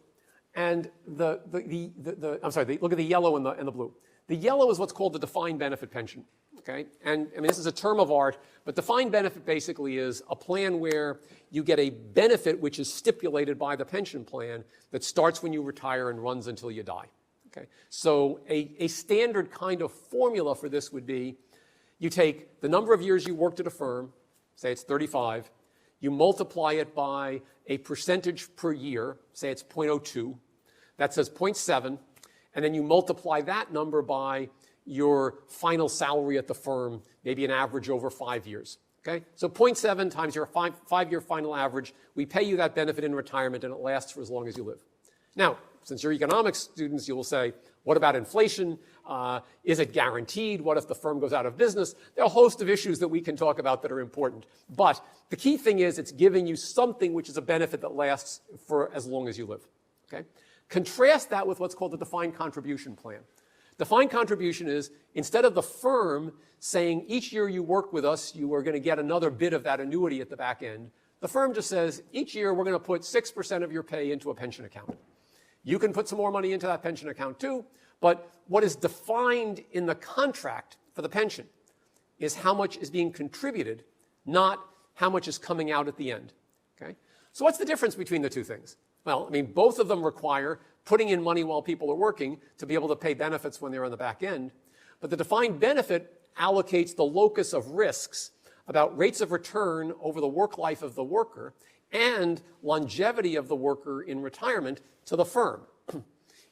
and look at the yellow and the blue. The yellow is what's called the defined benefit pension. Okay, and I mean this is a term of art, but defined benefit basically is a plan where you get a benefit which is stipulated by the pension plan that starts when you retire and runs until you die. Okay, so a standard kind of formula for this would be, you take the number of years you worked at a firm, say it's 35. You multiply it by a percentage per year, say it's 0.02, that says 0.7, and then you multiply that number by your final salary at the firm, maybe an average over 5 years. Okay? So 0.7 times your five-year final average, we pay you that benefit in retirement, and it lasts for as long as you live. Now, since you're economics students, you will say, what about inflation? Is it guaranteed? What if the firm goes out of business? There are a host of issues that we can talk about that are important. But the key thing is it's giving you something which is a benefit that lasts for as long as you live. Okay? Contrast that with what's called the defined contribution plan. Defined contribution is, instead of the firm saying each year you work with us, you are going to get another bit of that annuity at the back end, the firm just says, each year we're going to put 6% of your pay into a pension account. You can put some more money into that pension account too, but what is defined in the contract for the pension is how much is being contributed, not how much is coming out at the end. Okay? So what's the difference between the two things? Well, I mean, both of them require putting in money while people are working to be able to pay benefits when they're on the back end. But the defined benefit allocates the locus of risks about rates of return over the work life of the worker and longevity of the worker in retirement to the firm.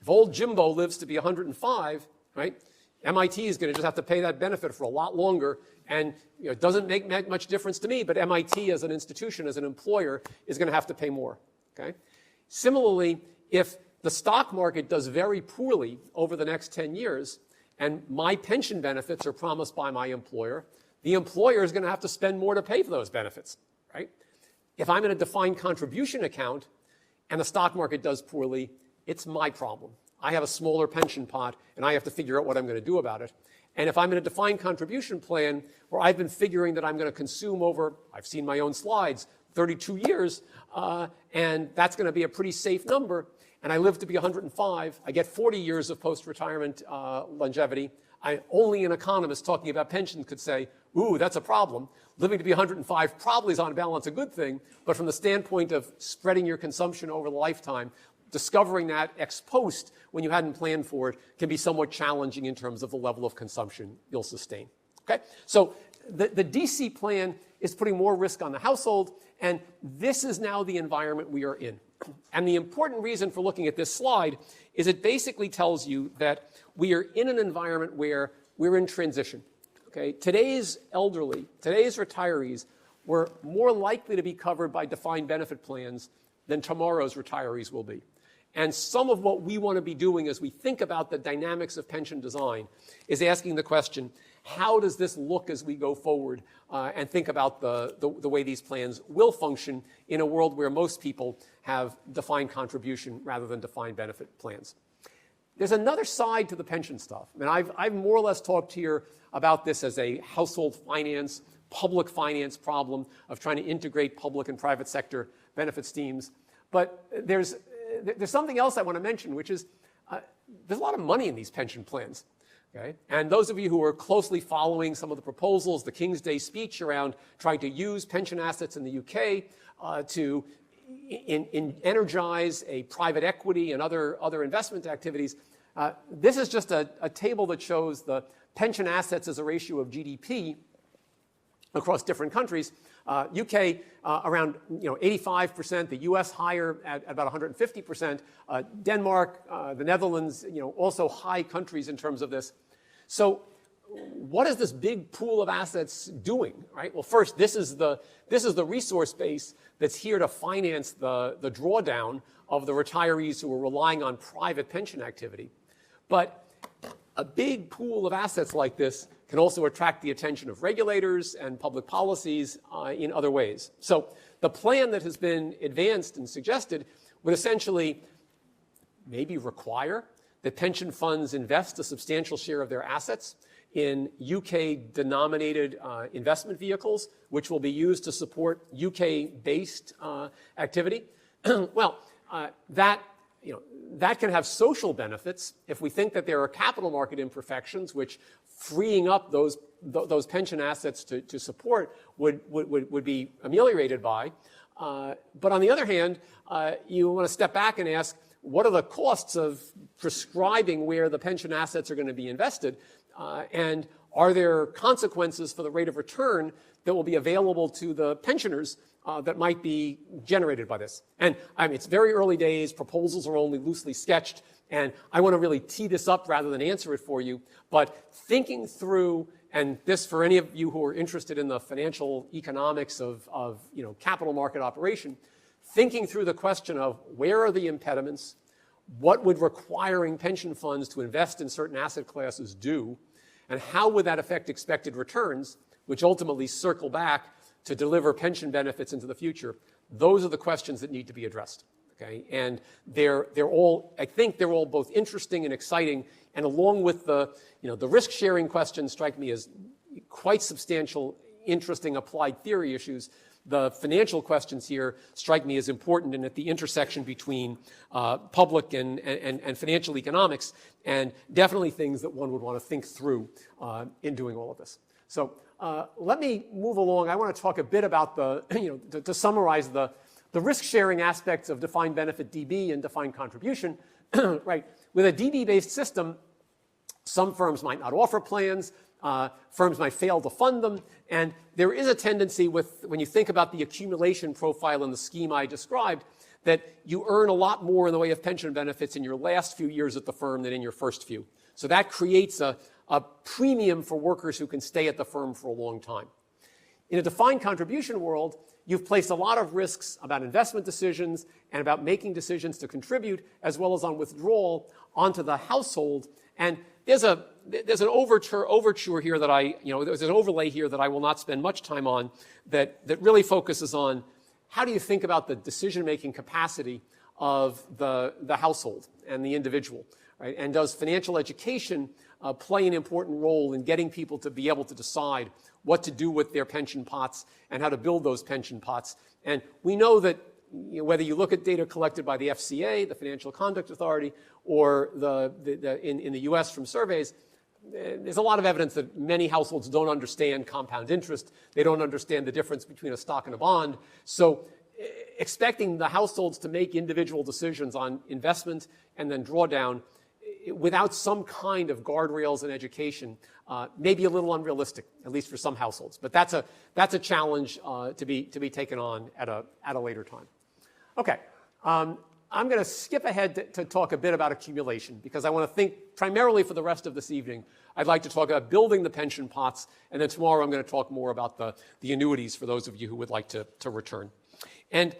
If old Jimbo lives to be 105, right, MIT is going to just have to pay that benefit for a lot longer, and it doesn't make much difference to me, but MIT as an institution, as an employer, is going to have to pay more. Okay? Similarly, if the stock market does very poorly over the next 10 years, and my pension benefits are promised by my employer, the employer is going to have to spend more to pay for those benefits, right? If I'm in a defined contribution account and the stock market does poorly, it's my problem. I have a smaller pension pot, and I have to figure out what I'm going to do about it. And if I'm in a defined contribution plan where I've been figuring that I'm going to consume over, I've seen my own slides, 32 years, and that's going to be a pretty safe number, and I live to be 105, I get 40 years of post-retirement longevity. Only an economist talking about pensions could say, ooh, that's a problem. Living to be 105 probably is on balance a good thing, but from the standpoint of spreading your consumption over the lifetime, discovering that ex post when you hadn't planned for it can be somewhat challenging in terms of the level of consumption you'll sustain. Okay? So the DC plan is putting more risk on the household, and this is now the environment we are in. And the important reason for looking at this slide is it basically tells you that we are in an environment where we're in transition. Okay? Today's elderly, today's retirees were more likely to be covered by defined benefit plans than tomorrow's retirees will be. And some of what we want to be doing as we think about the dynamics of pension design is asking the question, how does this look as we go forward and think about the way these plans will function in a world where most people have defined contribution rather than defined benefit plans. There's another side to the pension stuff. I mean, I've more or less talked here about this as a household finance, public finance problem of trying to integrate public and private sector benefit schemes. But there's something else I want to mention, which is there's a lot of money in these pension plans. Okay? And those of you who are closely following some of the proposals, the King's Day speech around trying to use pension assets in the UK to energize a private equity and other investment activities, this is just a table that shows the pension assets as a ratio of GDP across different countries. UK around 85%, the US higher at about 150%, Denmark, the Netherlands, also high countries in terms of this. So what is this big pool of assets doing, right? Well, first, this is the resource base that's here to finance the drawdown of the retirees who are relying on private pension activity. But a big pool of assets like this can also attract the attention of regulators and public policies in other ways. So the plan that has been advanced and suggested would essentially maybe require that pension funds invest a substantial share of their assets in UK-denominated investment vehicles, which will be used to support UK-based activity. Well, that can have social benefits if we think that there are capital market imperfections, which freeing up those pension assets to support would be ameliorated by. But on the other hand, you want to step back and ask, what are the costs of prescribing where the pension assets are going to be invested? And are there consequences for the rate of return that will be available to the pensioners that might be generated by this? And I mean, it's very early days. Proposals are only loosely sketched. And I want to really tee this up rather than answer it for you. But thinking through, and this for any of you who are interested in the financial economics of capital market operation, thinking through the question of where are the impediments, what would requiring pension funds to invest in certain asset classes do, and how would that affect expected returns, which ultimately circle back to deliver pension benefits into the future. Those are the questions that need to be addressed. Okay? And I think they're all both interesting and exciting, and along with the risk-sharing questions strike me as quite substantial, interesting applied theory issues. The financial questions here strike me as important and at the intersection between public and financial economics, and definitely things that one would want to think through in doing all of this. So let me move along. I want to talk a bit about to summarize the risk-sharing aspects of defined benefit DB and defined contribution. Right, with a DB-based system, some firms might not offer plans. Firms might fail to fund them. And there is a tendency when you think about the accumulation profile in the scheme I described, that you earn a lot more in the way of pension benefits in your last few years at the firm than in your first few. So that creates a premium for workers who can stay at the firm for a long time. In a defined contribution world, you've placed a lot of risks about investment decisions and about making decisions to contribute, as well as on withdrawal, onto the household. And there's an overture here that there's an overlay here that I will not spend much time on that really focuses on how do you think about the decision-making capacity of the household and the individual, right? And does financial education play an important role in getting people to be able to decide what to do with their pension pots and how to build those pension pots? And we know that whether you look at data collected by the FCA, the Financial Conduct Authority, or in the U.S. from surveys, there's a lot of evidence that many households don't understand compound interest. They don't understand the difference between a stock and a bond. So expecting the households to make individual decisions on investment and then drawdown without some kind of guardrails and education may be a little unrealistic, at least for some households. But that's a challenge to be taken on at a later time. Okay. I'm going to skip ahead to talk a bit about accumulation because I want to think primarily for the rest of this evening. I'd like to talk about building the pension pots, and then tomorrow I'm going to talk more about the annuities for those of you who would like to return. And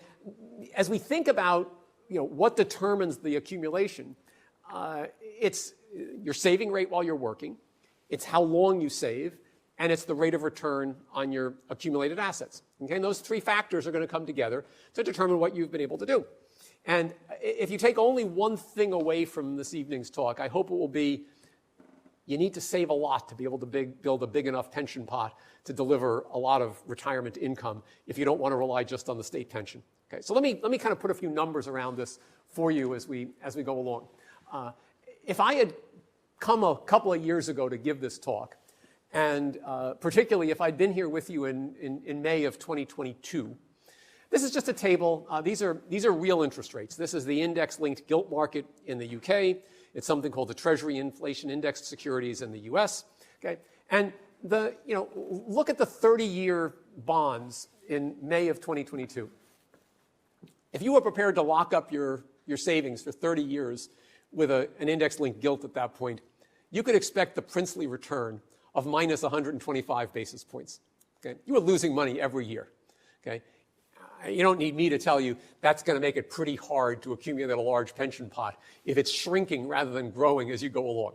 as we think about what determines the accumulation, it's your saving rate while you're working, it's how long you save, and it's the rate of return on your accumulated assets. Okay, and those three factors are going to come together to determine what you've been able to do. And if you take only one thing away from this evening's talk, I hope it will be you need to save a lot to be able to build a big enough pension pot to deliver a lot of retirement income if you don't want to rely just on the state pension. Okay, so let me kind of put a few numbers around this for you as we go along. If I had come a couple of years ago to give this talk, and particularly if I'd been here with you in May of 2022, this is just a table. These are real interest rates. This is the index-linked gilt market in the UK. It's something called the Treasury Inflation Indexed Securities in the US. Okay, and look at the 30-year bonds in May of 2022. If you were prepared to lock up your savings for 30 years with an index-linked gilt at that point, you could expect the princely return of minus 125 basis points. Okay, you were losing money every year. Okay. You don't need me to tell you that's going to make it pretty hard to accumulate a large pension pot if it's shrinking rather than growing as you go along.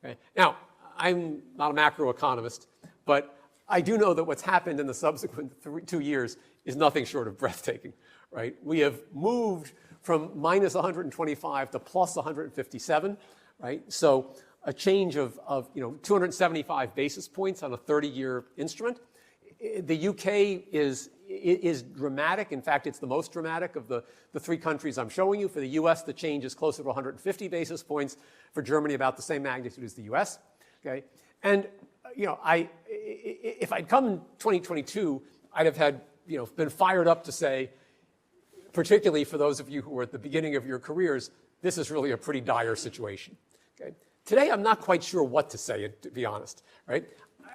Okay? Now, I'm not a macroeconomist, but I do know that what's happened in the subsequent 2 years is nothing short of breathtaking. Right? We have moved from minus 125 to plus 157. Right? So a change of 275 basis points on a 30-year instrument. The UK is dramatic. In fact, it's the most dramatic of the three countries I'm showing you. For the US, the change is closer to 150 basis points. For Germany, about the same magnitude as the US. Okay, and if I'd come in 2022, I'd have had been fired up to say, particularly for those of you who are at the beginning of your careers, this is really a pretty dire situation. Okay, today I'm not quite sure what to say, to be honest. Right,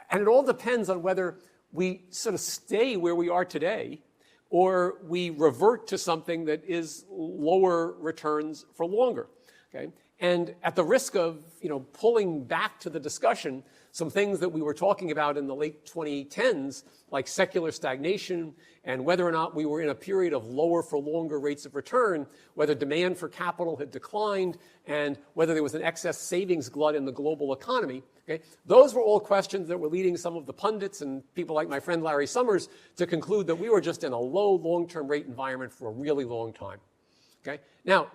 and it all depends on whether we sort of stay where we are today, or we revert to something that is lower returns for longer. Okay? And at the risk of pulling back to the discussion some things that we were talking about in the late 2010s, like secular stagnation and whether or not we were in a period of lower for longer rates of return, whether demand for capital had declined, and whether there was an excess savings glut in the global economy. Okay? Those were all questions that were leading some of the pundits and people like my friend Larry Summers to conclude that we were just in a low long-term rate environment for a really long time. Okay? Now,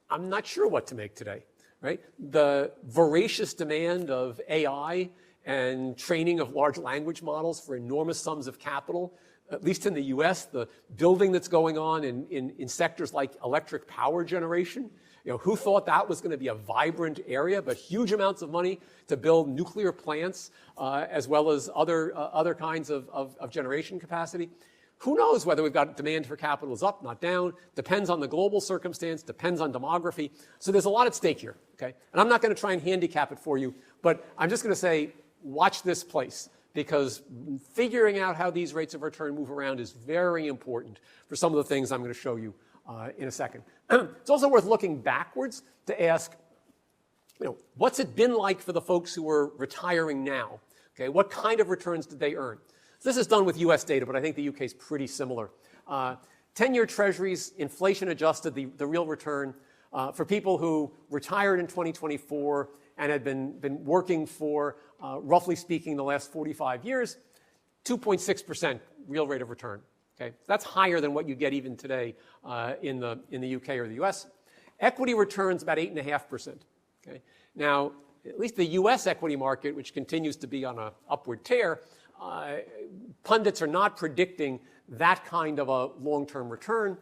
I'm not sure what to make today. Right? The voracious demand of AI and training of large language models for enormous sums of capital, at least in the US, the building that's going on in sectors like electric power generation. Who thought that was going to be a vibrant area, but huge amounts of money to build nuclear plants as well as other kinds of generation capacity. Who knows whether we've got demand for capital is up, not down, depends on the global circumstance, depends on demography. So there's a lot at stake here, okay? And I'm not going to try and handicap it for you, but I'm just going to say watch this place, because figuring out how these rates of return move around is very important for some of the things I'm going to show you in a second. It's also worth looking backwards to ask, what's it been like for the folks who are retiring now? Okay, what kind of returns did they earn? So this is done with U.S. data, but I think the U.K. is pretty similar. 10-year treasuries, inflation adjusted, the real return for people who retired in 2024 and had been working for, roughly speaking, the last 45 years, 2.6% real rate of return. Okay, that's higher than what you get even today in the UK or the US. Equity returns about 8.5%. Okay, now at least the US equity market, which continues to be on an upward tear, pundits are not predicting that kind of a long-term return.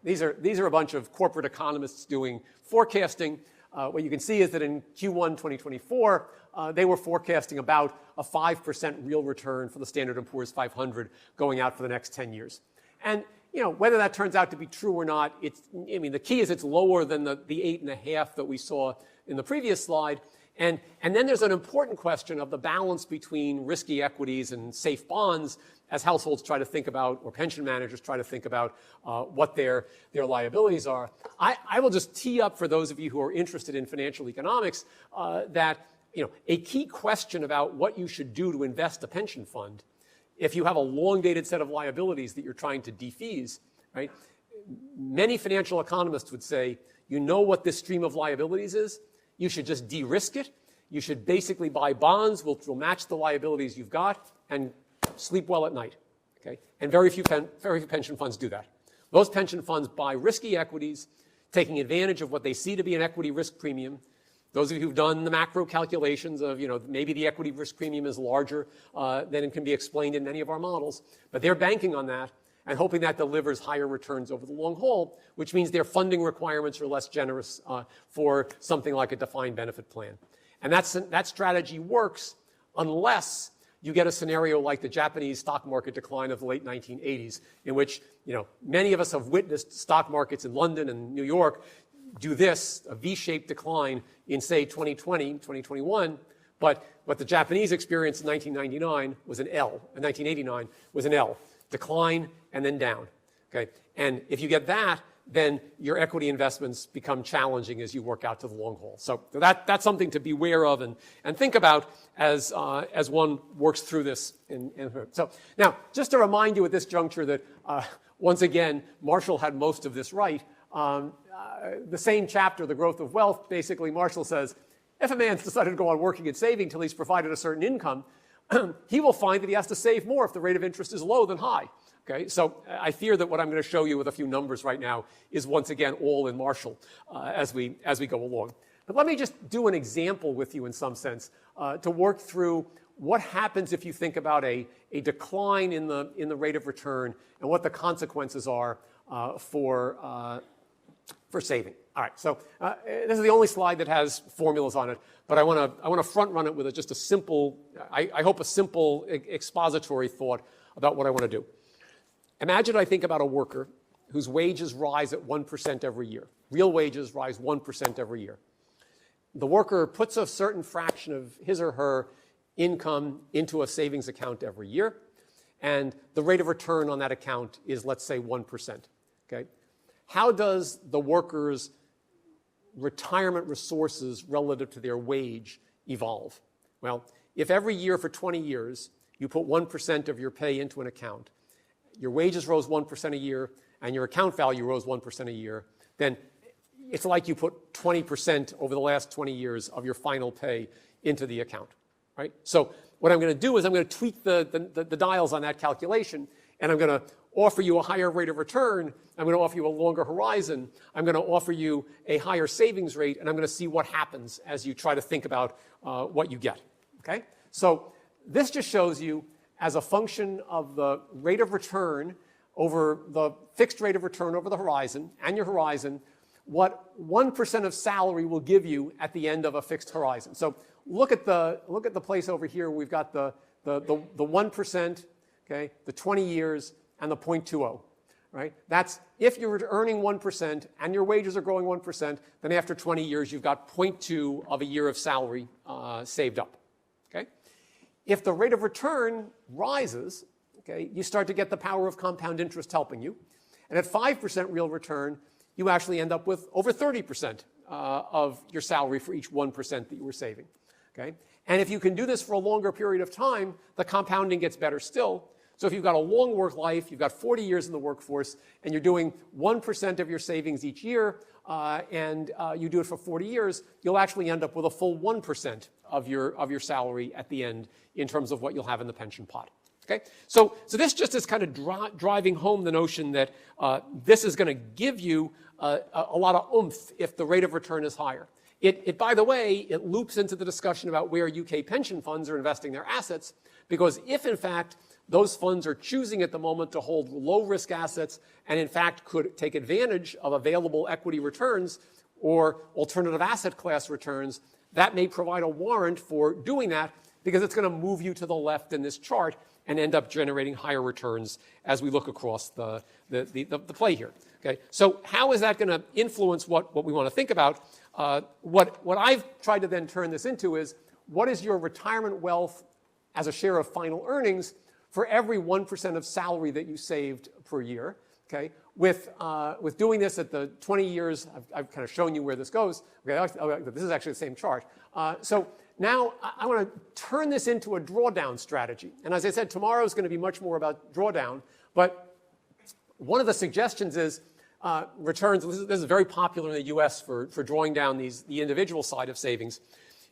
These are a bunch of corporate economists doing forecasting. What you can see is that in Q1 2024, they were forecasting about a 5% real return for the Standard & Poor's 500 going out for the next 10 years. And whether that turns out to be true or not, the key is it's lower than the 8.5 that we saw in the previous slide. And then there's an important question of the balance between risky equities and safe bonds as households try to think about, or pension managers try to think about what their liabilities are. I will just tee up for those of you who are interested in financial economics that a key question about what you should do to invest a pension fund if you have a long-dated set of liabilities that you're trying to defease, right? Many financial economists would say, what this stream of liabilities is? You should just de-risk it. You should basically buy bonds, which will match the liabilities you've got, and sleep well at night. Okay? And very few pension funds do that. Most pension funds buy risky equities, taking advantage of what they see to be an equity risk premium. Those of you who've done the macro calculations of, maybe the equity risk premium is larger than it can be explained in many of our models, but they're banking on that and hoping that delivers higher returns over the long haul, which means their funding requirements are less generous for something like a defined benefit plan. And that strategy works unless you get a scenario like the Japanese stock market decline of the late 1980s, in which many of us have witnessed stock markets in London and New York do this, a V-shaped decline in, say, 2020, 2021, but what the Japanese experienced in 1999 was an L, in 1989 was an L, decline and then down, okay? And if you get that, then your equity investments become challenging as you work out to the long haul. So that's something to be aware of and think about as one works through this. So now, just to remind you at this juncture that, once again, Marshall had most of this right. The same chapter, The Growth of Wealth, basically Marshall says, if a man's decided to go on working and saving till he's provided a certain income, he will find that he has to save more if the rate of interest is low than high. Okay, so I fear that what I'm going to show you with a few numbers right now is once again all in Marshall as we go along. But let me just do an example with you in some sense to work through what happens if you think about a decline in the rate of return and what the consequences are for saving. All right, so this is the only slide that has formulas on it, but I want to front run it with just a simple, I hope a simple expository thought about what I want to do. Imagine I think about a worker whose wages rise at 1% every year. Real wages rise 1% every year. The worker puts a certain fraction of his or her income into a savings account every year, and the rate of return on that account is, let's say, 1%. Okay? How does the worker's retirement resources relative to their wage evolve? Well, if every year for 20 years you put 1% of your pay into an account, your wages rose 1% a year, and your account value rose 1% a year, then it's like you put 20% over the last 20 years of your final pay into the account, right? So what I'm going to do is I'm going to tweak the dials on that calculation, and I'm going to offer you a higher rate of return. I'm going to offer you a longer horizon. I'm going to offer you a higher savings rate, and I'm going to see what happens as you try to think about what you get, okay? So this just shows you, as a function of the rate of return over the fixed rate of return over the horizon and your horizon, what 1% of salary will give you at the end of a fixed horizon. So look at the place over here. We've got the 1%, okay, the 20 years, and the 0.20, right? That's if you're earning 1% and your wages are growing 1%, then after 20 years you've got 0.2 of a year of salary saved up, okay? if the rate of return rises, okay, you start to get the power of compound interest helping you. And at 5% real return, you actually end up with over 30% of your salary for each 1% that you were saving. Okay? And if you can do this for a longer period of time, the compounding gets better still. So if you've got a long work life, you've got 40 years in the workforce, and you're doing 1% of your savings each year, and you do it for 40 years, you'll actually end up with a full 1% of your salary at the end in terms of what you'll have in the pension pot. Okay? So this just is kind of driving home the notion that this is going to give you a lot of oomph if the rate of return is higher. By the way, it loops into the discussion about where UK pension funds are investing their assets, because if, in fact, those funds are choosing at the moment to hold low-risk assets and, in fact, could take advantage of available equity returns or alternative asset class returns, that may provide a warrant for doing that because it's going to move you to the left in this chart and end up generating higher returns as we look across the play here. Okay? So how is that going to influence what we want to think about? What I've tried to then turn this into is, what is your retirement wealth as a share of final earnings for every 1% of salary that you saved per year? Okay? With doing this at the 20 years, I've kind of shown you where this goes. Okay, this is actually the same chart. So now I want to turn this into a drawdown strategy. And as I said, tomorrow is going to be much more about drawdown. But one of the suggestions is returns. This is very popular in the US for drawing down the individual side of savings.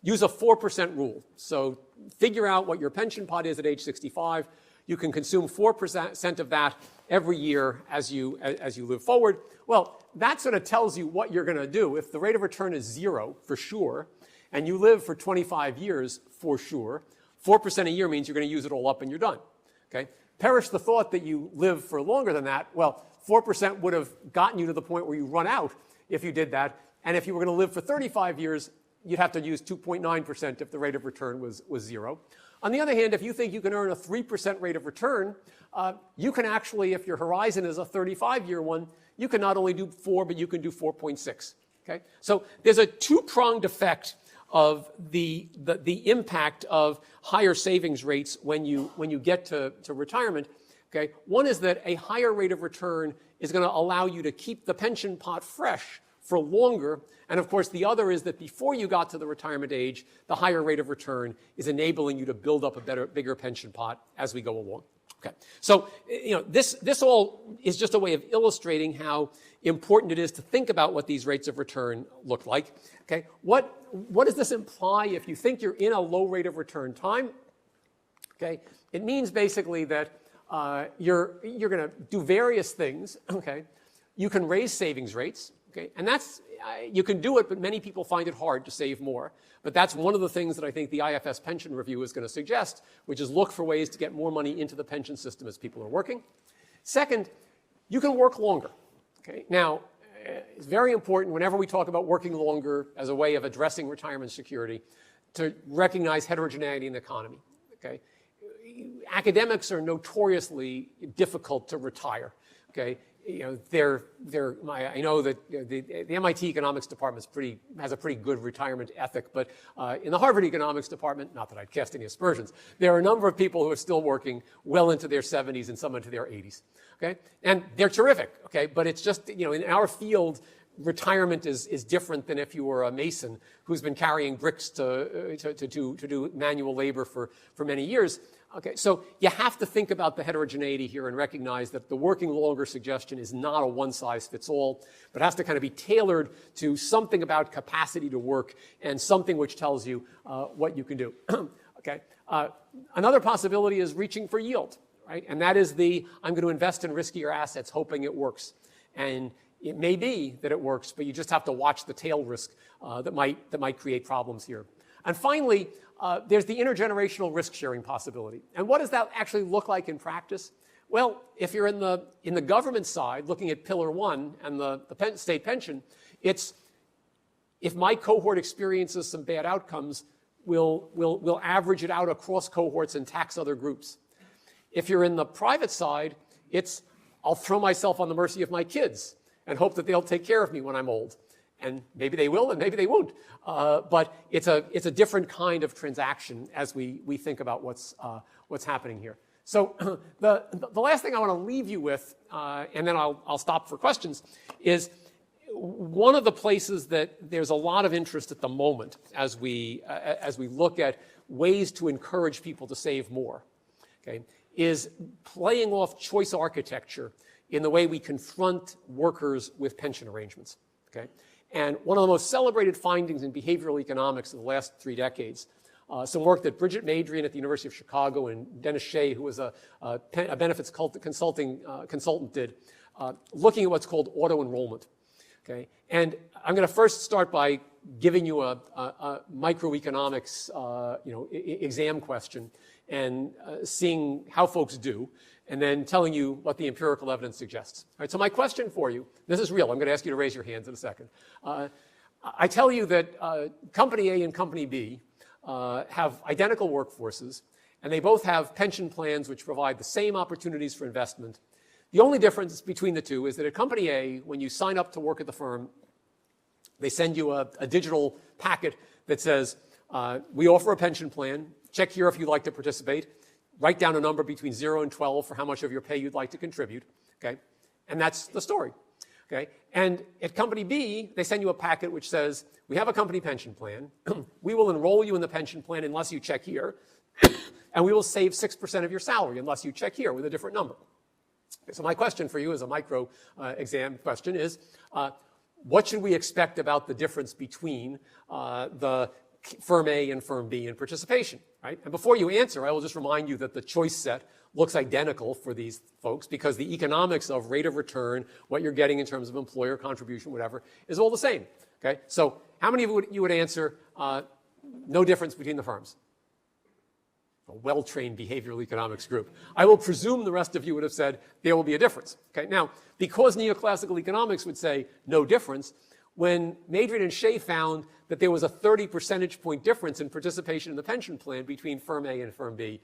Use a 4% rule. So figure out what your pension pot is at age 65. You can consume 4% of that every year as you live forward. Well, that sort of tells you what you're going to do. If the rate of return is 0, for sure, and you live for 25 years, for sure, 4% a year means you're going to use it all up and you're done. Okay? Perish the thought that you live for longer than that. Well, 4% would have gotten you to the point where you run out if you did that. And if you were going to live for 35 years, you'd have to use 2.9% if the rate of return was 0. On the other hand, if you think you can earn a 3% rate of return, you can actually, if your horizon is a 35-year one, you can not only do 4, but you can do 4.6. Okay? So there's a two-pronged effect of the impact of higher savings rates when you get to retirement. Okay? One is that a higher rate of return is going to allow you to keep the pension pot fresh for longer. And of course, the other is that before you got to the retirement age, the higher rate of return is enabling you to build up a bigger pension pot as we go along. Okay. So, this all is just a way of illustrating how important it is to think about what these rates of return look like. Okay. What does this imply if you think you're in a low rate of return time? Okay. It means basically that you're going to do various things. Okay. You can raise savings rates. Okay, and you can do it, but many people find it hard to save more. But that's one of the things that I think the IFS pension review is going to suggest, which is look for ways to get more money into the pension system as people are working. Second, you can work longer. Okay, now, it's very important whenever we talk about working longer as a way of addressing retirement security to recognize heterogeneity in the economy. Okay, academics are notoriously difficult to retire. Okay. I know that the MIT economics department has a pretty good retirement ethic, but in the Harvard economics department, not that I'd cast any aspersions, there are a number of people who are still working well into their 70s and some into their 80s. Okay, and they're terrific. Okay, but it's just in our field, retirement is different than if you were a mason who's been carrying bricks to do manual labor for many years. Okay, so you have to think about the heterogeneity here and recognize that the working longer suggestion is not a one-size-fits-all, but has to kind of be tailored to something about capacity to work and something which tells you what you can do. Okay, another possibility is reaching for yield, right? And that is I'm going to invest in riskier assets hoping it works. And it may be that it works, but you just have to watch the tail risk that might create problems here. And finally, there's the intergenerational risk-sharing possibility. And what does that actually look like in practice? Well, if you're in the government side, looking at Pillar 1 and the state pension, it's if my cohort experiences some bad outcomes, we'll average it out across cohorts and tax other groups. If you're in the private side, it's I'll throw myself on the mercy of my kids and hope that they'll take care of me when I'm old. And maybe they will, and maybe they won't. But it's a different kind of transaction as we think about what's happening here. So the last thing I want to leave you with, and then I'll stop for questions, is one of the places that there's a lot of interest at the moment as we look at ways to encourage people to save more, okay, is playing off choice architecture in the way we confront workers with pension arrangements, okay? And one of the most celebrated findings in behavioral economics in the last 3 decades, some work that Bridget Madrian at the University of Chicago and Dennis Shea, who was a benefits consultant, did, looking at what's called auto-enrollment, okay? And I'm going to first start by giving you a microeconomics exam question and seeing how folks do, and then telling you what the empirical evidence suggests. All right, so my question for you, this is real. I'm going to ask you to raise your hands in a second. I tell you that Company A and Company B have identical workforces, and they both have pension plans which provide the same opportunities for investment. The only difference between the two is that at Company A, when you sign up to work at the firm, they send you a digital packet that says, we offer a pension plan. Check here if you'd like to participate. Write down a number between 0 and 12 for how much of your pay you'd like to contribute, okay? And that's the story, okay? And at Company B, they send you a packet which says, we have a company pension plan. We will enroll you in the pension plan unless you check here, and we will save 6% of your salary unless you check here with a different number. Okay, so my question for you as a micro exam question is, what should we expect about the difference between the Firm A and Firm B in participation, right? And before you answer, I will just remind you that the choice set looks identical for these folks because the economics of rate of return, what you're getting in terms of employer contribution, whatever, is all the same, okay? So how many of you would answer no difference between the firms? A well-trained behavioral economics group. I will presume the rest of you would have said there will be a difference, okay? Now, because neoclassical economics would say no difference, when Madrian and Shea found that there was a 30 percentage point difference in participation in the pension plan between Firm A and Firm B,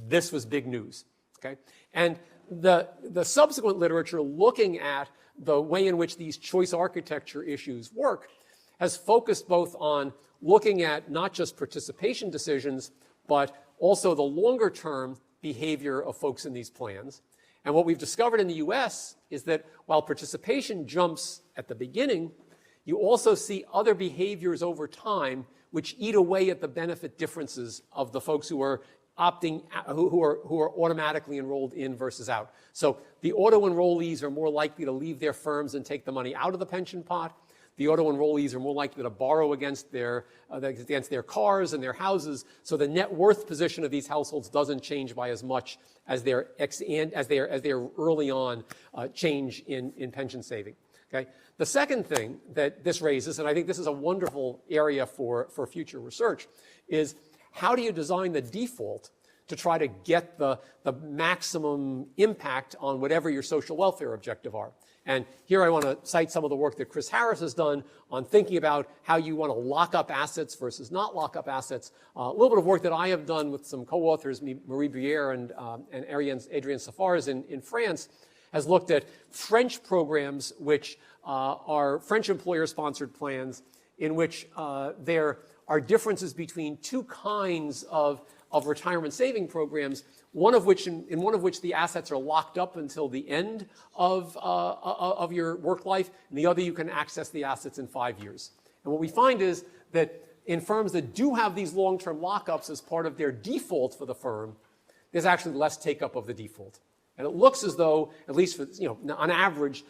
this was big news, okay? And the subsequent literature looking at the way in which these choice architecture issues work has focused both on looking at not just participation decisions, but also the longer term behavior of folks in these plans. And what we've discovered in the US is that while participation jumps at the beginning, you also see other behaviors over time which eat away at the benefit differences of the folks who are opting, who are automatically enrolled in versus out. So the auto-enrollees are more likely to leave their firms and take the money out of the pension pot. The auto-enrollees are more likely to borrow against their cars and their houses. So the net worth position of these households doesn't change by as much as their early on change in pension saving. Okay. The second thing that this raises, and I think this is a wonderful area for future research, is how do you design the default to try to get the maximum impact on whatever your social welfare objective are? And here I want to cite some of the work that Chris Harris has done on thinking about how you want to lock up assets versus not lock up assets. A little bit of work that I have done with some co-authors, Marie Briere and Adrien Safar's in France, has looked at French programs which are French employer-sponsored plans in which there are differences between two kinds of retirement saving programs, one of which the assets are locked up until the end of your work life, and the other you can access the assets in 5 years. And what we find is that in firms that do have these long-term lockups as part of their default for the firm, there's actually less take-up of the default. And it looks as though, at least for, on average,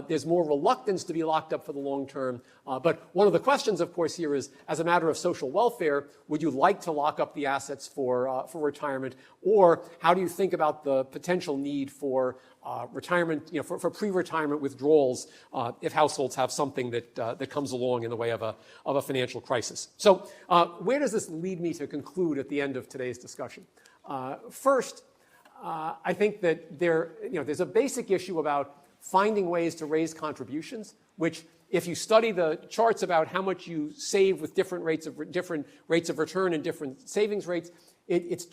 there's more reluctance to be locked up for the long term. But one of the questions, of course, here is, as a matter of social welfare, would you like to lock up the assets for retirement? Or how do you think about the potential need for retirement, for pre-retirement withdrawals if households have something that comes along in the way of a financial crisis? So where does this lead me to conclude at the end of today's discussion? First, I think that there's a basic issue about finding ways to raise contributions, which if you study the charts about how much you save with different rates of return and different savings rates, it's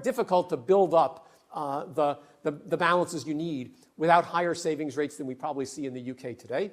difficult to build up the balances you need without higher savings rates than we probably see in the UK today.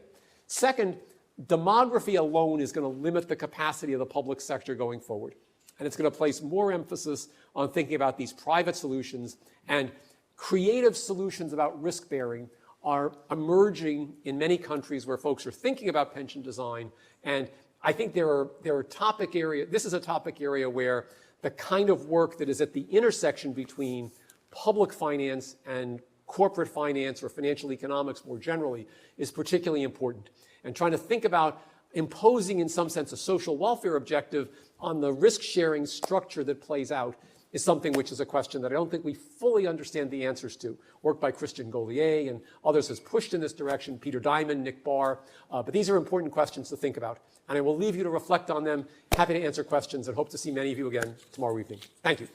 Second, demography alone is going to limit the capacity of the public sector going forward. And it's going to place more emphasis on thinking about these private solutions, and creative solutions about risk bearing are emerging in many countries where folks are thinking about pension design. And I think there are topic area. This is a topic area where the kind of work that is at the intersection between public finance and corporate finance or financial economics more generally is particularly important. And trying to think about imposing, in some sense, a social welfare objective on the risk-sharing structure that plays out is something which is a question that I don't think we fully understand the answers to. Work by Christian Gaulier and others has pushed in this direction, Peter Diamond, Nick Barr. But these are important questions to think about. And I will leave you to reflect on them. Happy to answer questions and hope to see many of you again tomorrow evening. Thank you.